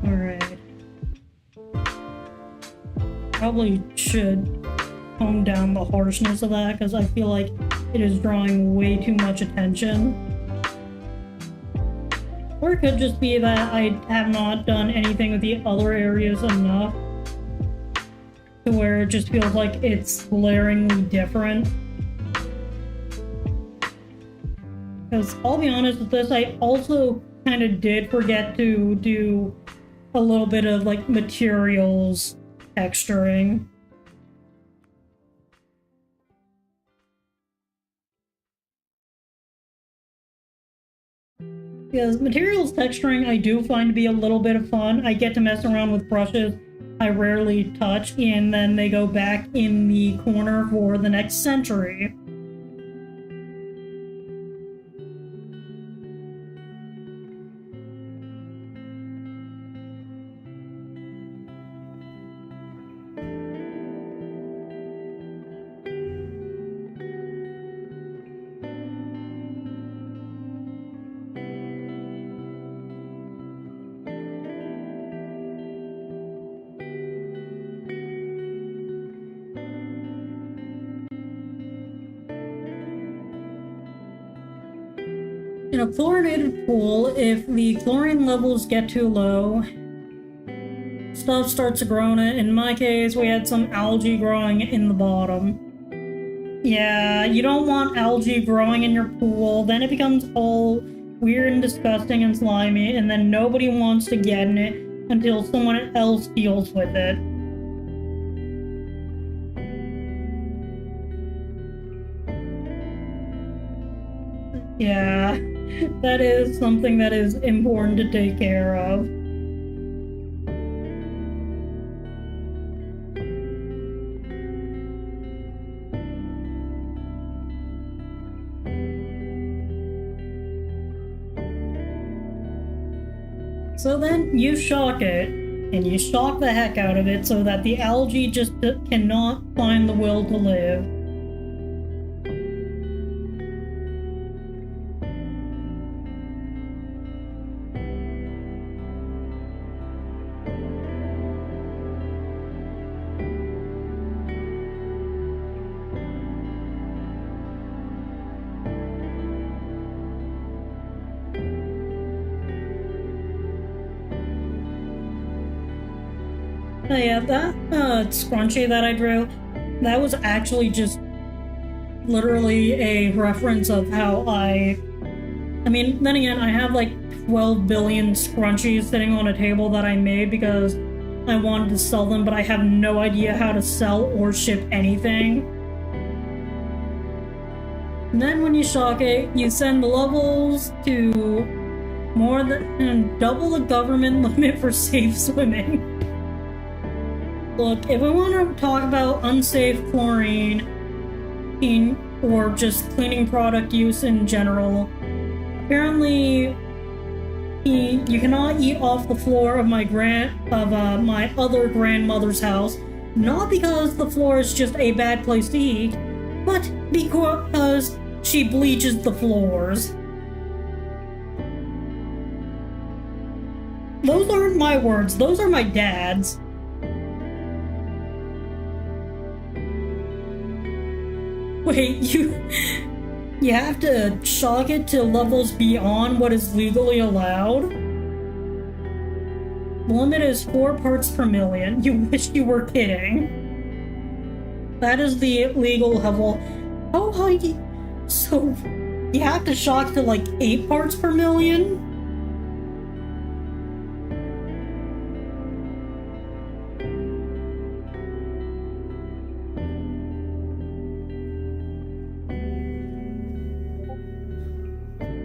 Alright. Probably should tone down the harshness of that, because I feel like it is drawing way too much attention. Or it could just be that I have not done anything with the other areas enough to where it just feels like it's glaringly different. Because I'll be honest with this, I also kind of did forget to do a little bit of like materials texturing. Because materials texturing I do find to be a little bit of fun. I get to mess around with brushes I rarely touch, and then they go back in the corner for the next century. In a chlorinated pool, if the chlorine levels get too low, stuff starts to grow in it. In my case, we had some algae growing in the bottom. Yeah, you don't want algae growing in your pool, then it becomes all weird and disgusting and slimy, and then nobody wants to get in it until someone else deals with it. Yeah, that is something that is important to take care of. So then you shock it, and you shock the heck out of it so that the algae just cannot find the will to live. Oh yeah, that scrunchie that I drew, that was actually just literally a reference of how I mean, then again, I have like 12 billion scrunchies sitting on a table that I made because I wanted to sell them, but I have no idea how to sell or ship anything. And then when you shock it, you send the levels to more than double the government limit for safe swimming. Look, if we want to talk about unsafe chlorine or just cleaning product use in general, apparently you cannot eat off the floor of my other grandmother's house, not because the floor is just a bad place to eat, but because she bleaches the floors. Those aren't my words, those are my dad's. Wait, you have to shock it to levels beyond what is legally allowed? The limit is 4 parts per million. You wish you were kidding. That is the legal level. How high so you have to shock to like 8 parts per million?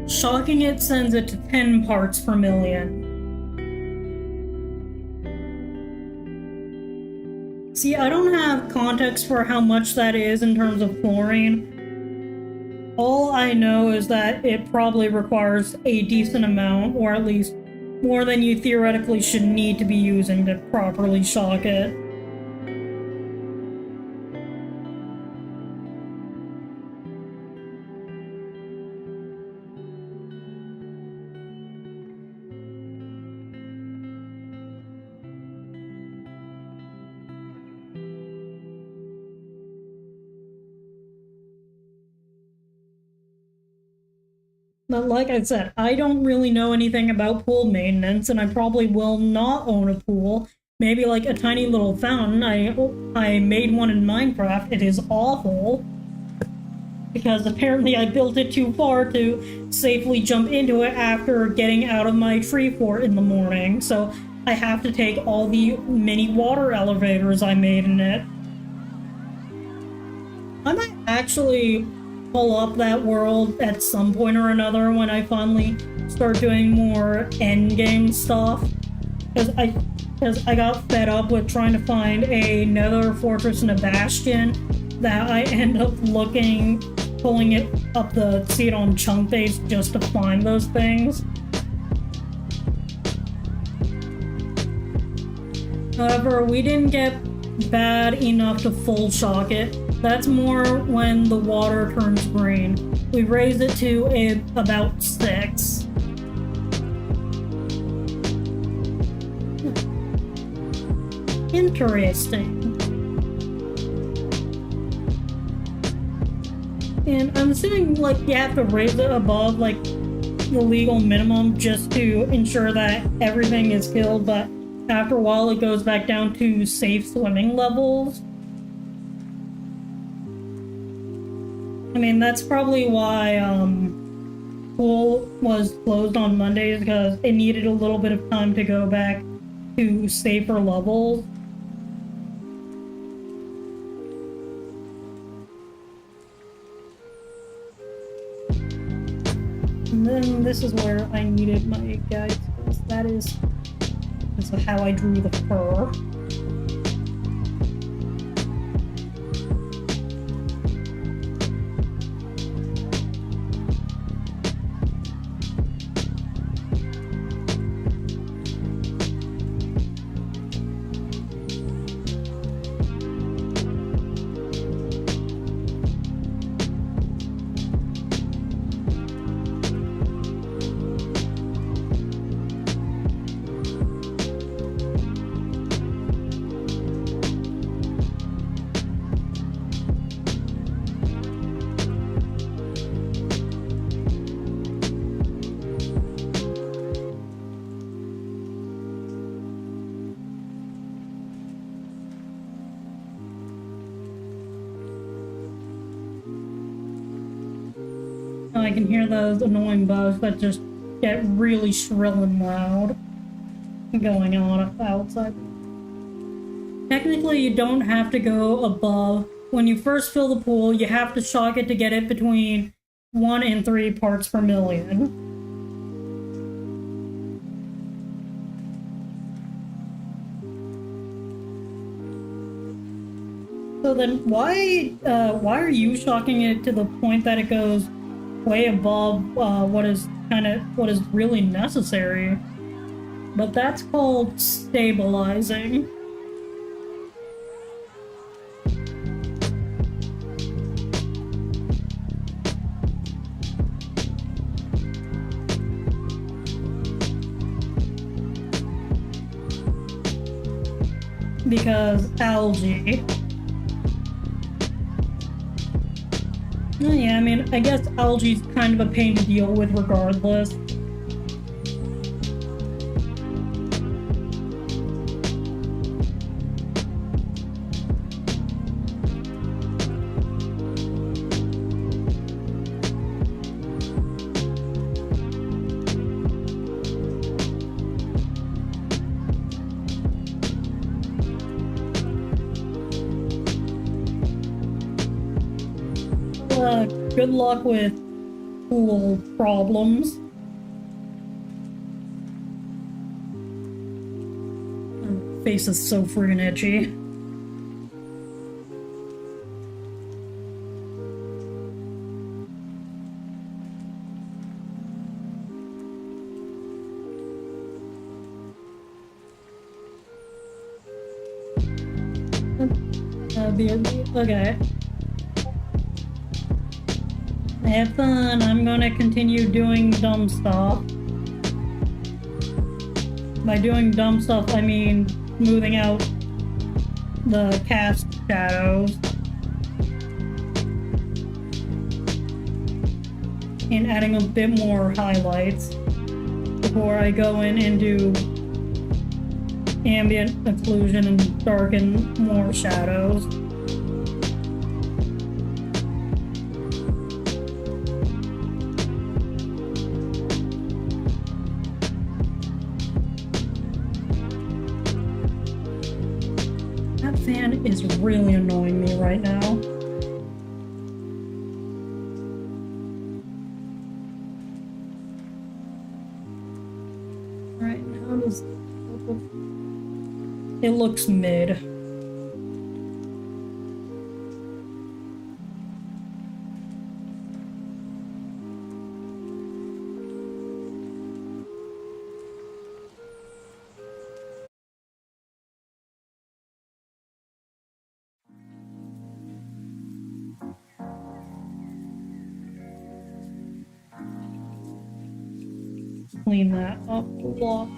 Shocking it sends it to 10 parts per million. See, I don't have context for how much that is in terms of chlorine. All I know is that it probably requires a decent amount, or at least more than you theoretically should need to be using to properly shock it. But like I said, I don't really know anything about pool maintenance, and I probably will not own a pool. Maybe like a tiny little fountain. I made one in Minecraft. It is awful. Because apparently I built it too far to safely jump into it after getting out of my tree fort in the morning. So I have to take all the mini water elevators I made in it. I might actually pull up that world at some point or another when I finally start doing more endgame stuff. Because I got fed up with trying to find a nether fortress and a bastion that I end up pulling it up the seed on chunk base just to find those things. However, we didn't get bad enough to full shock it. That's more when the water turns green. We raised it to about 6. Interesting. And I'm assuming like you have to raise it above like the legal minimum just to ensure that everything is killed, but after a while it goes back down to safe swimming levels. I mean, that's probably why pool was closed on Mondays, because it needed a little bit of time to go back to safer levels. And then this is where I needed my guides, because this is how I drew the fur. I can hear those annoying bugs that just get really shrill and loud going on outside. Technically, you don't have to go above. When you first fill the pool, you have to shock it to get it between 1 and 3 parts per million. So then why are you shocking it to the point that it goes way above what is really necessary? But that's called stabilizing. Because algae. Yeah, I mean, I guess algae's kind of a pain to deal with regardless. Good luck with pool problems. My face is so friggin' itchy. Okay. Have fun. I'm gonna continue doing dumb stuff. By doing dumb stuff, I mean smoothing out the cast shadows and adding a bit more highlights before I go in and do ambient occlusion and darken more shadows. Fan is really annoying me right now. Right now it looks mid. Clean that up a lot.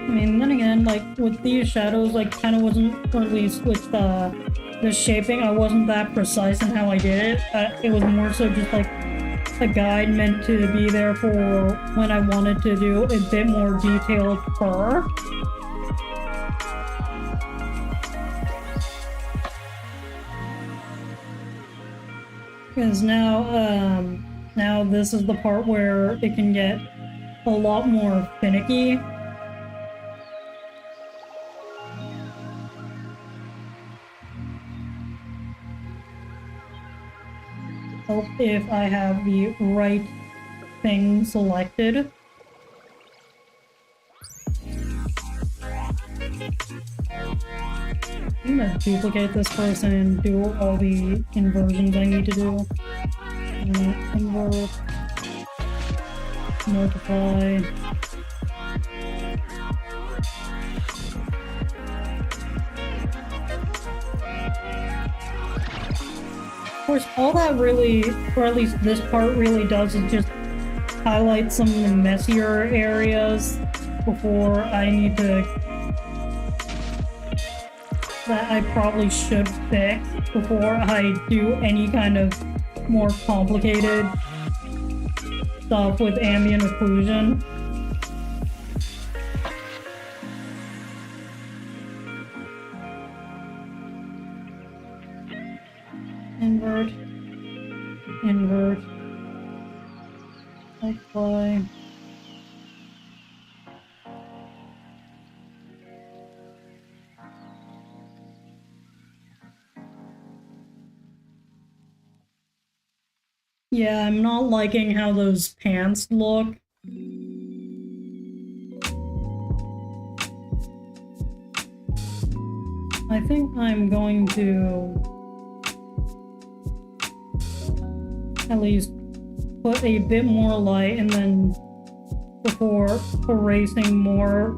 I mean, then again, like, with these shadows, like, kind of wasn't, or at least with the shaping, I wasn't that precise in how I did it. It was more so just, like, a guide meant to be there for when I wanted to do a bit more detailed fur. Because now this is the part where it can get a lot more finicky. Help if I have the right thing selected. I'm gonna duplicate this person and do all the inversions I need to do. Invert, multiply. Of course, all that really, or at least this part really does, is just highlight some of the messier areas before I need to, that I probably should fix before I do any kind of more complicated stuff with ambient occlusion. Invert, invert, apply. Yeah, I'm not liking how those pants look. I think I'm going to at least put a bit more light and then before erasing more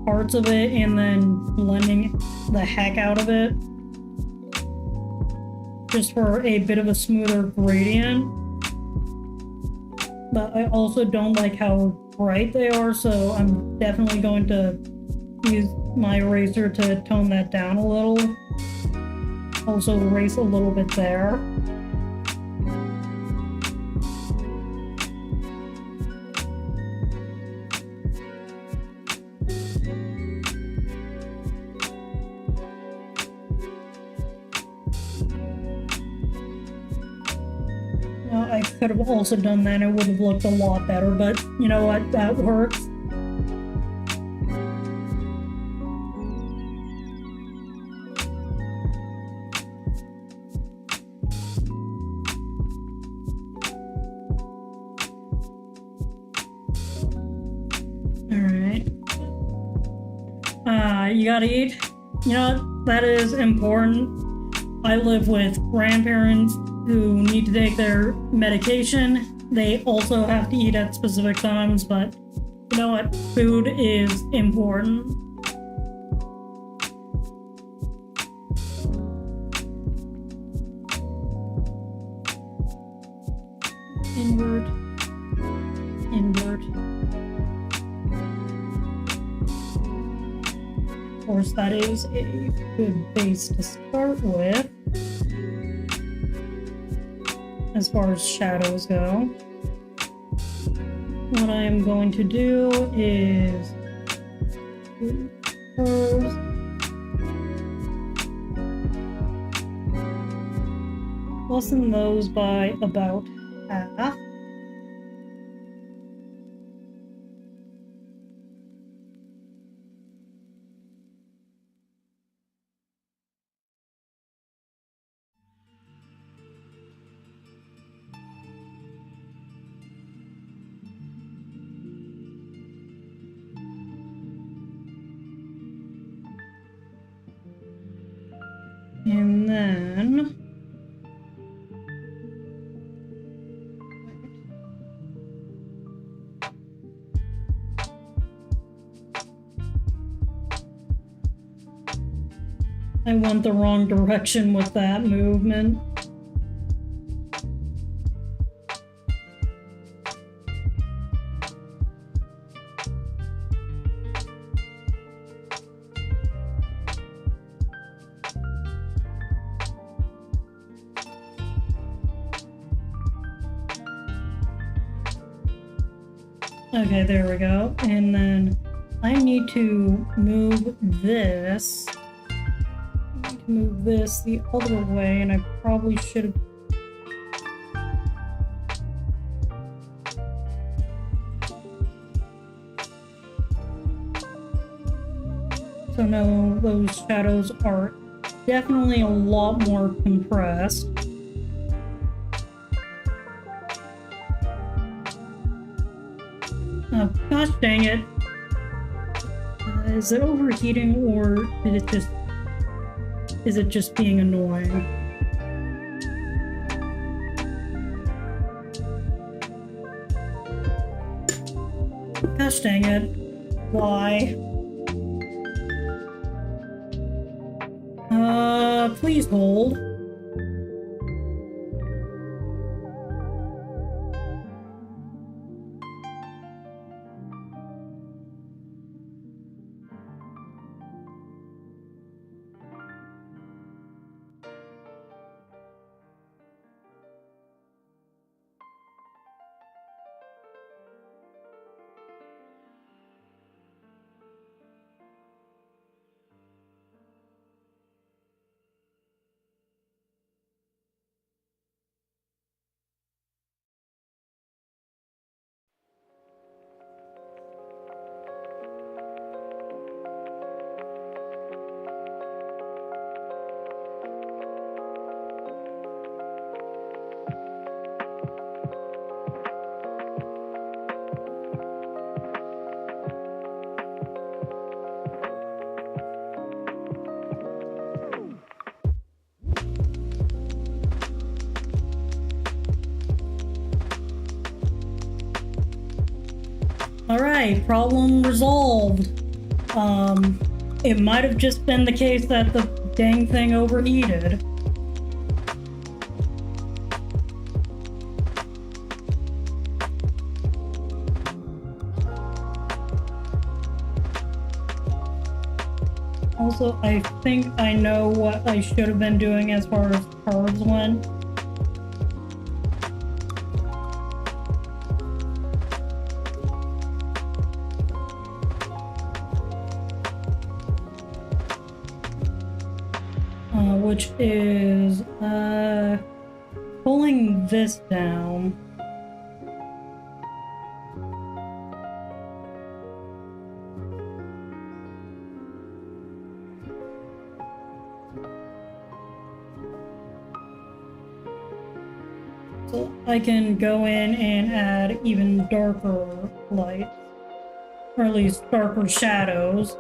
parts of it and then blending the heck out of it, just for a bit of a smoother gradient. But I also don't like how bright they are, so I'm definitely going to use my eraser to tone that down a little. Also erase a little bit there. I could have also done that, it would have looked a lot better, but you know what, that works. Alright. You gotta eat. You know what, that is important. I live with grandparents who need to take their medication. They also have to eat at specific times, but you know what? Food is important. Invert. Invert. Of course, that is a good base to start with. As far as shadows go, what I am going to do is curves, lessen those by about half. And then I went the wrong direction with that movement. Okay, there we go. And then I need to move this. I need to move this the other way, and I probably should have. So no, those shadows are definitely a lot more compressed. Oh, gosh dang it. Is it overheating, or is it just being annoying? Gosh dang it. Why? Please hold. Alright, problem resolved. It might have just been the case that the dang thing overheated. Also, I think I know what I should have been doing as far as curves went. Which is pulling this down. So I can go in and add even darker lights, or at least darker shadows.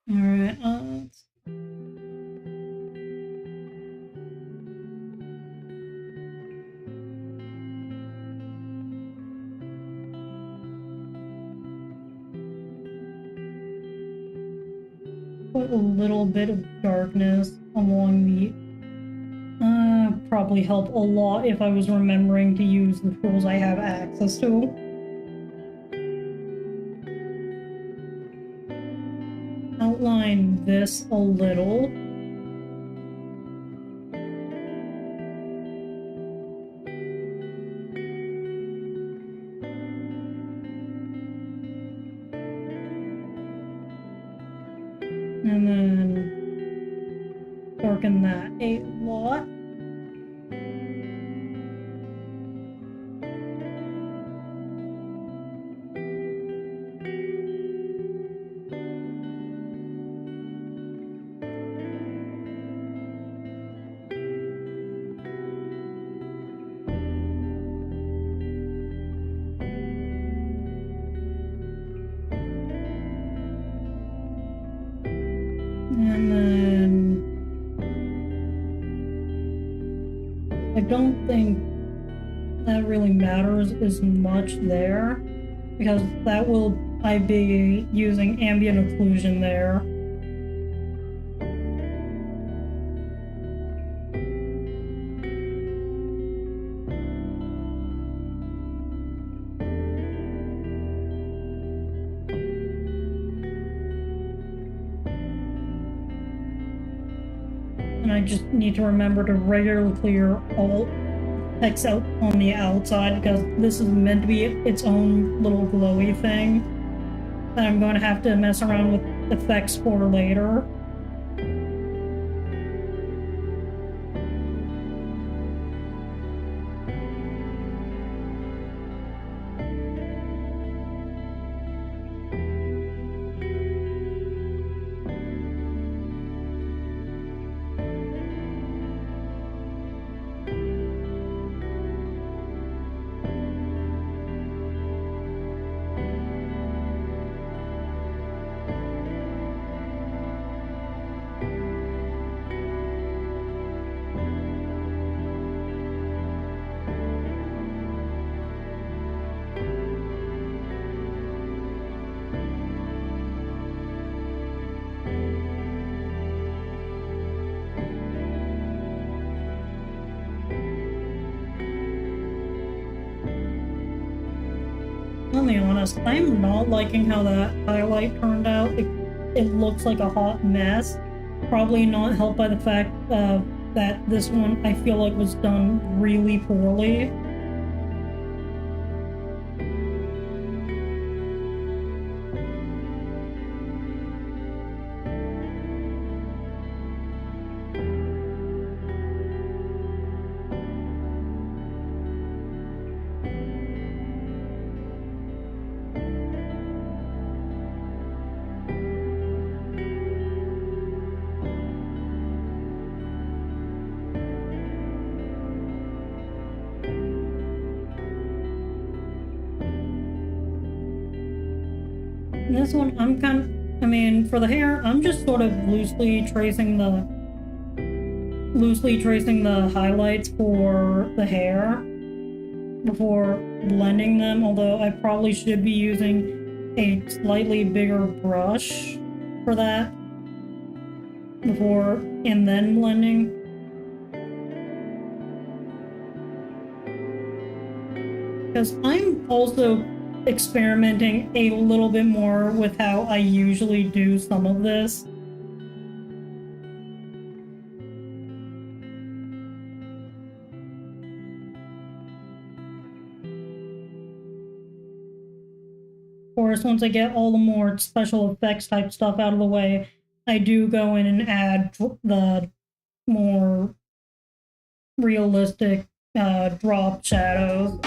Alright, put a little bit of darkness along the... probably help a lot if I was remembering to use the tools I have access to. Outline this a little. And then darken that a lot. And then I don't think that really matters as much there, because that will I'd be using ambient occlusion there. And I just need to remember to regularly clear all text out on the outside, because this is meant to be its own little glowy thing that I'm going to have to mess around with effects for later. I'll be honest, I'm not liking how that highlight turned out. It looks like a hot mess. Probably not helped by the fact that this one I feel like was done really poorly. This one, I mean, for the hair, I'm just sort of loosely tracing the highlights for the hair before blending them, although I probably should be using a slightly bigger brush for that before and then blending. Because I'm also experimenting a little bit more with how I usually do some of this. Of course, once I get all the more special effects type stuff out of the way, I do go in and add the more realistic drop shadows.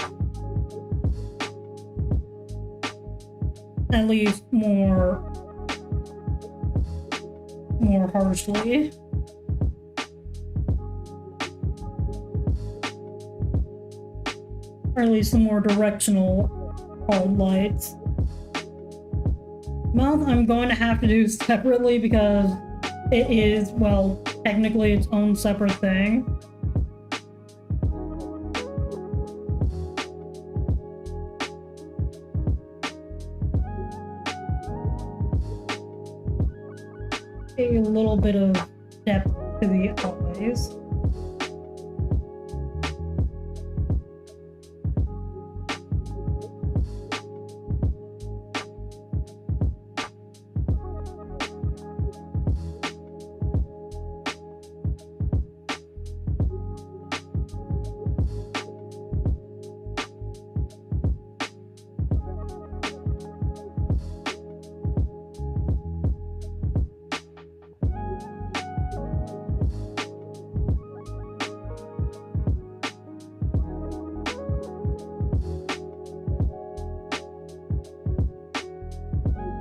At least more harshly. Or at least some more directional hard lights. Mouth I'm going to have to do separately because it is, well, technically its own separate thing. A little bit of depth to the eyes.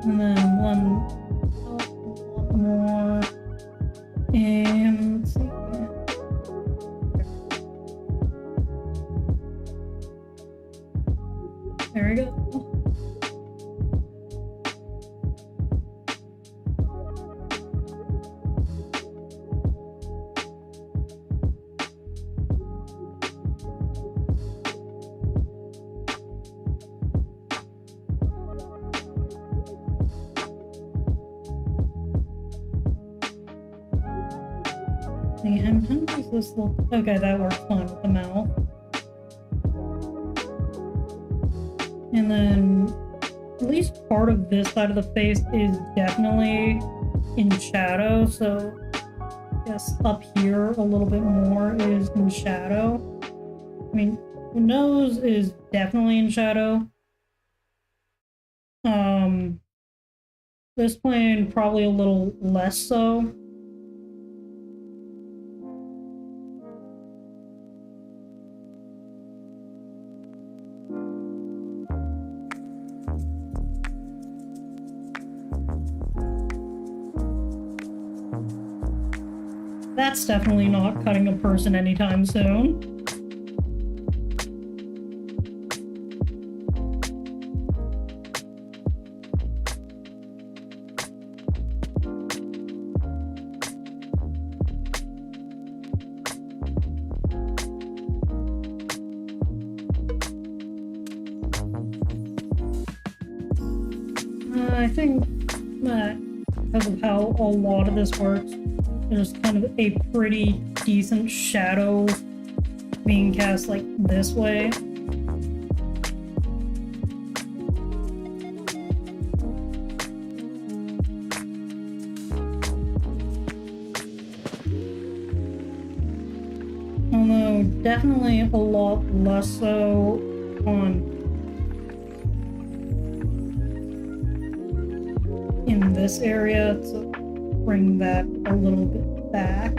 And then one more, and let's see. There we go. see, how does this look? Okay, that works fine with the mouth. And then at least part of this side of the face is definitely in shadow, so I guess up here a little bit more is in shadow. I mean, the nose is definitely in shadow. This plane probably a little less so. That's definitely not cutting a person anytime soon. I think that because of how a lot of this works, there's kind of a pretty decent shadow being cast like this way. Although definitely a lot less so on in this area to bring that a little bit back.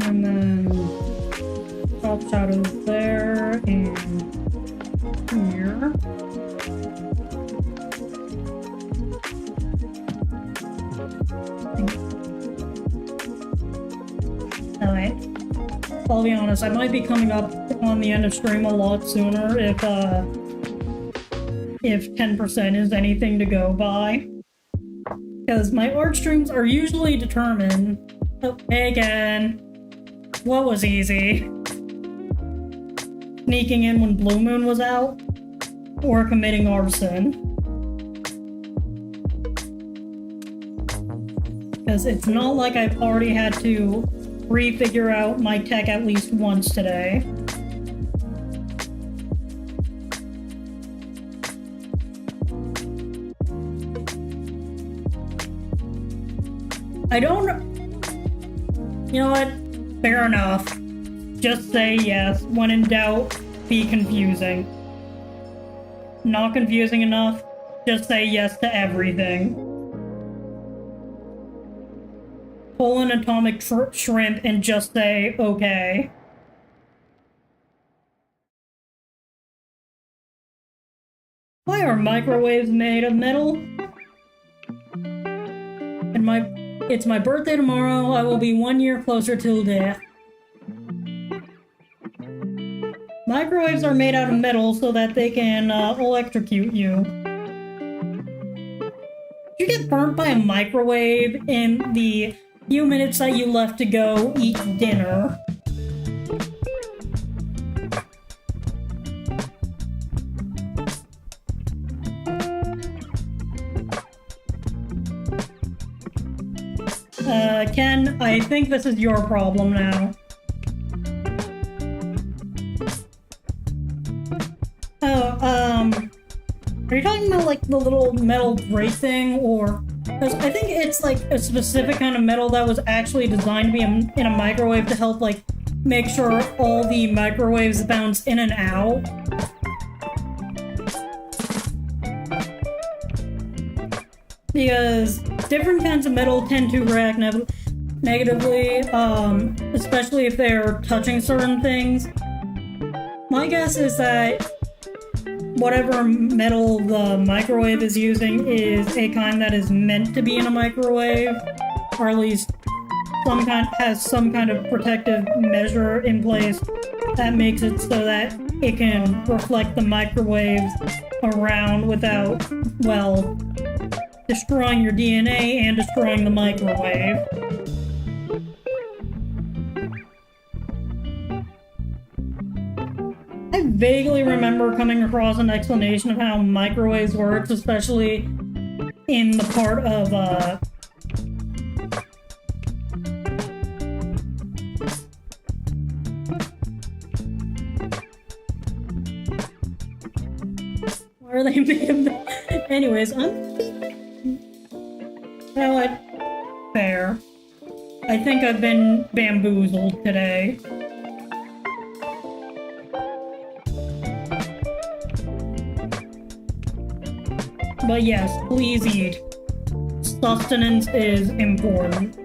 And then top shadows there and here. Alright. I'll be honest, I might be coming up on the end of stream a lot sooner if 10% is anything to go by. Because my art streams are usually determined. Oh, hey again. What was easy? Sneaking in when Blue Moon was out? Or committing arson? Because it's not like I've already had to refigure out my tech at least once today. I don't... You know what? Fair enough. Just say yes. When in doubt, be confusing. Not confusing enough? Just say yes to everything. Pull an atomic shrimp and just say okay. Why are microwaves made of metal? And it's my birthday tomorrow. I will be 1 year closer till death. Microwaves are made out of metal so that they can electrocute you. Did you get burnt by a microwave in the few minutes that you left to go eat dinner? Ken, I think this is your problem now. Are you talking about, like, the little metal grate thing, or... Because I think it's, like, a specific kind of metal that was actually designed to be in a microwave to help, like, make sure all the microwaves bounce in and out. Because different kinds of metal tend to react negatively, especially if they're touching certain things. My guess is that whatever metal the microwave is using is a kind that is meant to be in a microwave, or at least has some kind of protective measure in place that makes it so that it can reflect the microwaves around without, well, destroying your DNA and destroying the microwave. I vaguely remember coming across an explanation of how microwaves works, especially in the part of, why are they made of that? Anyways, you know what? Fair. I think I've been bamboozled today. But yes, please eat. Sustenance is important.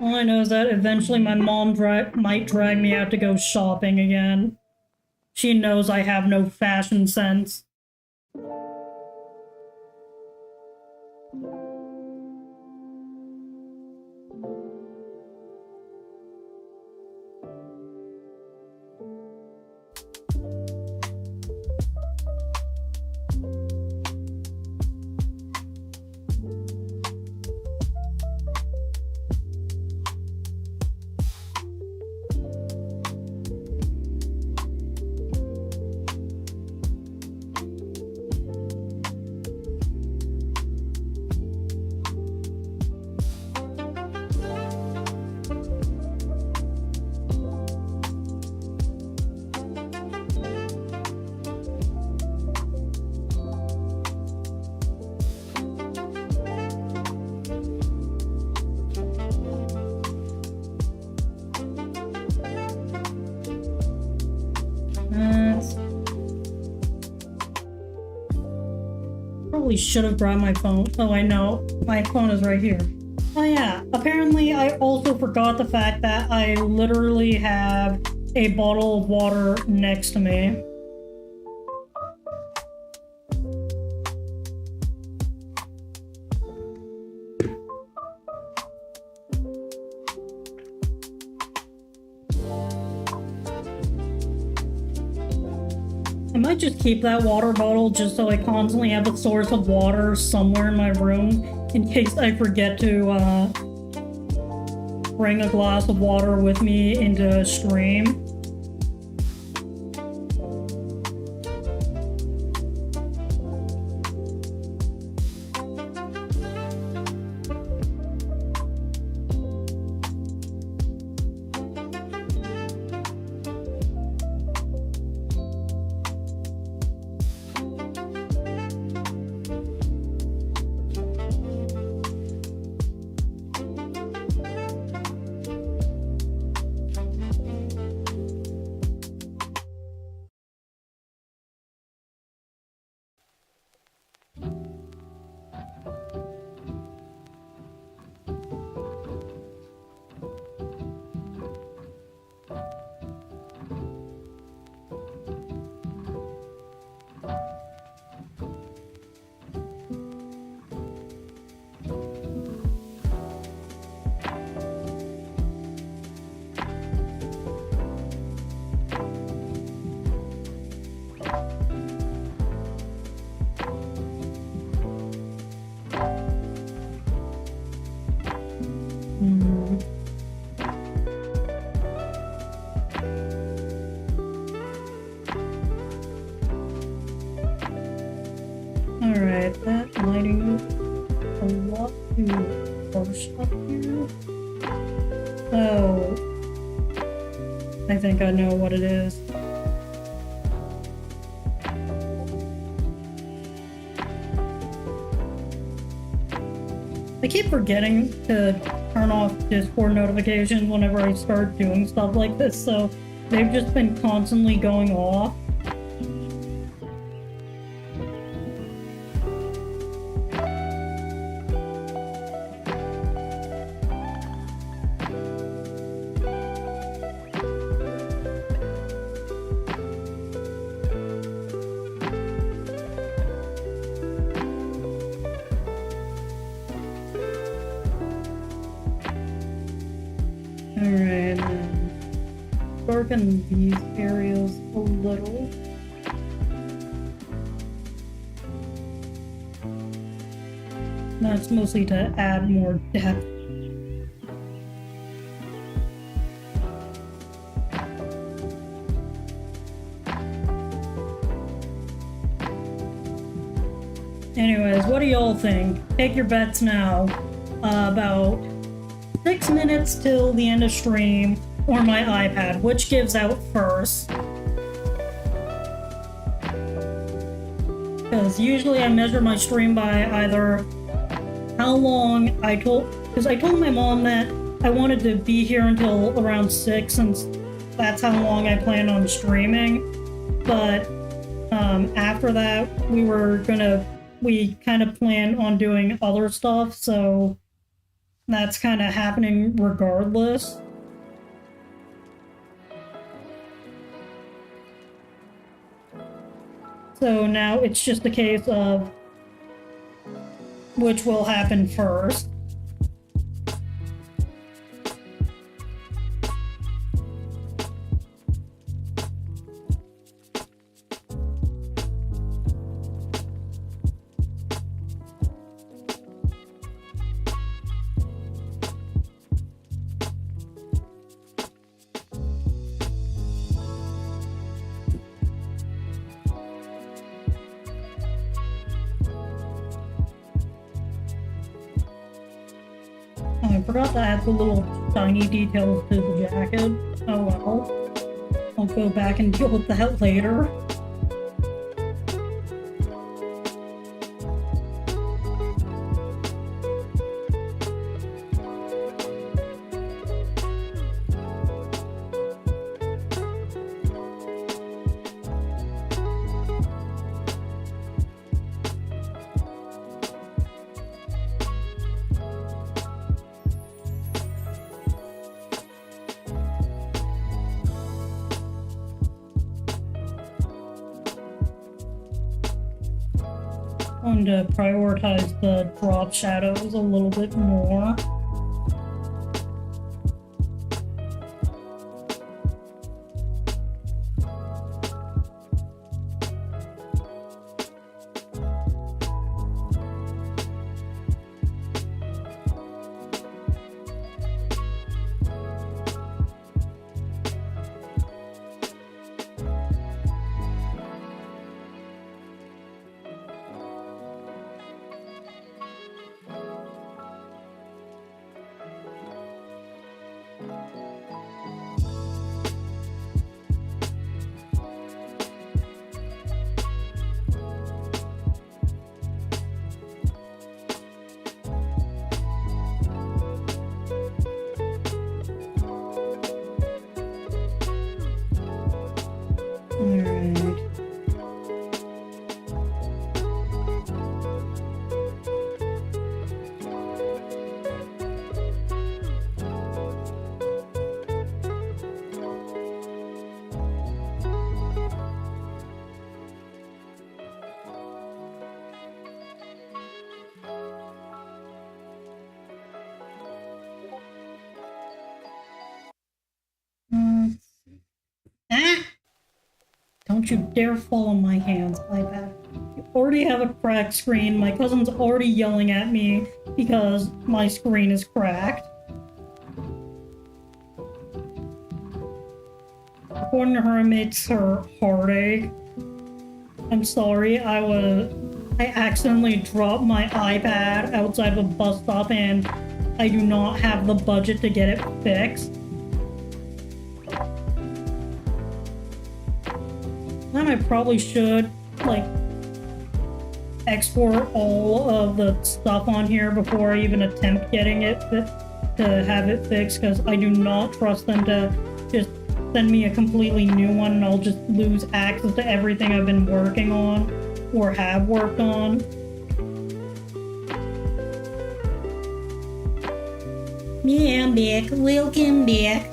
All I know is that eventually my mom might drag me out to go shopping again. She knows I have no fashion sense. Probably should have brought my phone. Oh, I know. My phone is right here. Oh yeah, apparently I also forgot the fact that I literally have a bottle of water next to me. I might just keep that water bottle just so I constantly have a source of water somewhere in my room in case I forget to bring a glass of water with me into stream. Alright, that lighting a lot too close up here. Oh, I think I know what it is. I keep forgetting to turn off Discord notifications whenever I start doing stuff like this, so they've just been constantly going off. Alright, darken these areas a little. That's mostly to add more depth. Anyways, what do y'all think? Take your bets now. About 6 minutes till the end of stream, or my iPad, which gives out first. Because usually I measure my stream by either how long because I told my mom that I wanted to be here until around 6, since that's how long I plan on streaming. But after that, we kind of plan on doing other stuff, so that's kind of happening regardless. So now it's just a case of which will happen first. I forgot to add the little tiny details to the jacket. Oh well. I'll go back and deal with that later. I'm going to prioritize the drop shadows a little bit more. Don't you dare fall on my hands, iPad. You already have a cracked screen. My cousin's already yelling at me because my screen is cracked. According to her, it makes her heartache. I'm sorry, I accidentally dropped my iPad outside of a bus stop and I do not have the budget to get it fixed. Then I probably should, like, export all of the stuff on here before I even attempt getting it to have it fixed, because I do not trust them to just send me a completely new one and I'll just lose access to everything I've been working on or have worked on. Yeah, I'm back. Welcome back.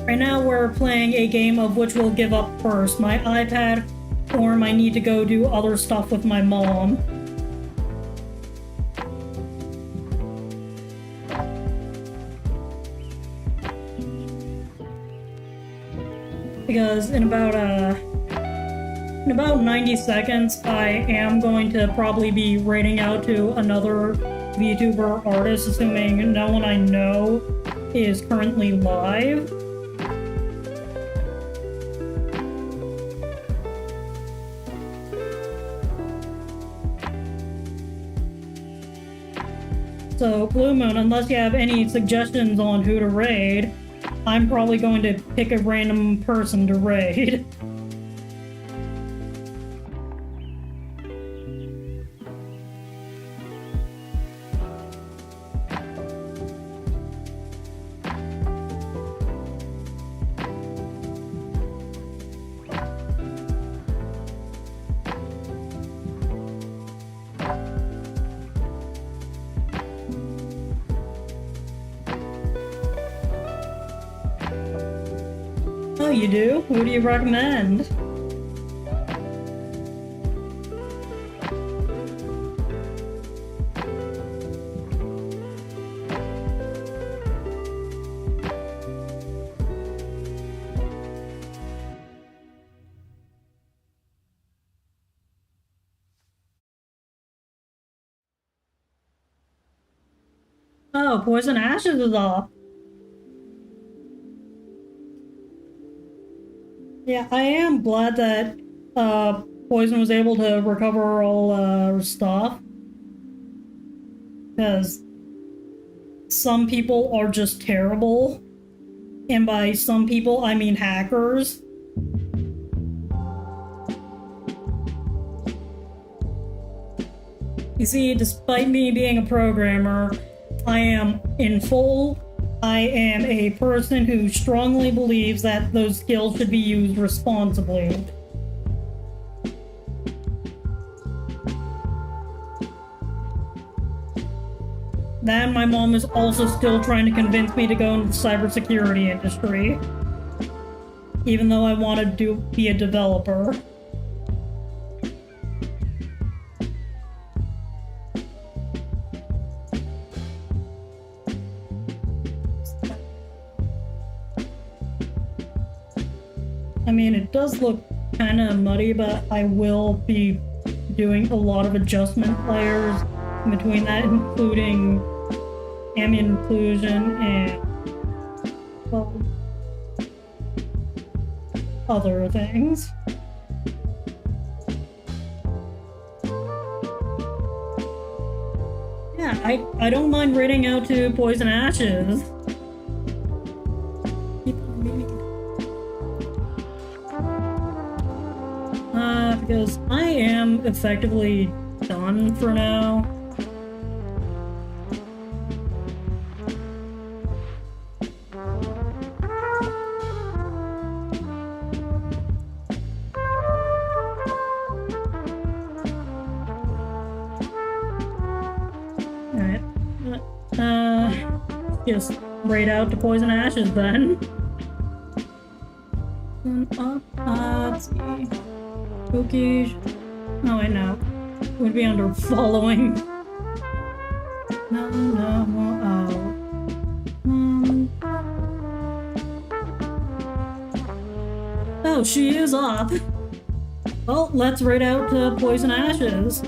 Right now we're playing a game of which will give up first, my iPad or my need to go do other stuff with my mom. because in about 90 seconds, I am going to probably be raiding out to another VTuber artist, assuming no one I know is currently live. So, Blue Moon, unless you have any suggestions on who to raid, I'm probably going to pick a random person to raid. Oh, you do? Who do you recommend? Oh, Poison Ashes is off. Yeah, I am glad that Poison was able to recover all her stuff. Because some people are just terrible. And by some people, I mean hackers. You see, despite me being a programmer, I am a person who strongly believes that those skills should be used responsibly. That and my mom is also still trying to convince me to go into the cybersecurity industry. Even though I want to be a developer. I mean, it does look kind of muddy, but I will be doing a lot of adjustment layers in between that, including ambient occlusion and, well, other things. Yeah, I don't mind raiding out to Poison Ashes. Because I am effectively done for now. Alright. Just raid out to Poison Ashes then. Let's see. Cookies. Oh wait, no. It would be under following. No, oh, she is up. Well, let's raid out to Poison Ashes.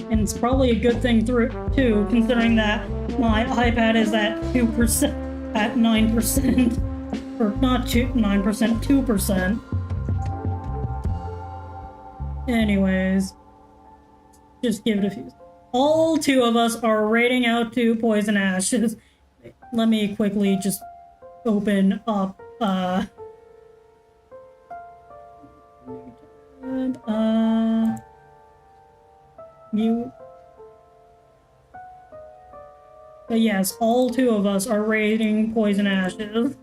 And it's probably a good thing too, considering that my iPad is at 2%, at 9%, or not 9%, 2%. Anyways, just give it a few. All two of us are raiding out to Poison Ashes. Let me quickly just open up, But yes, all two of us are raiding Poison Ashes.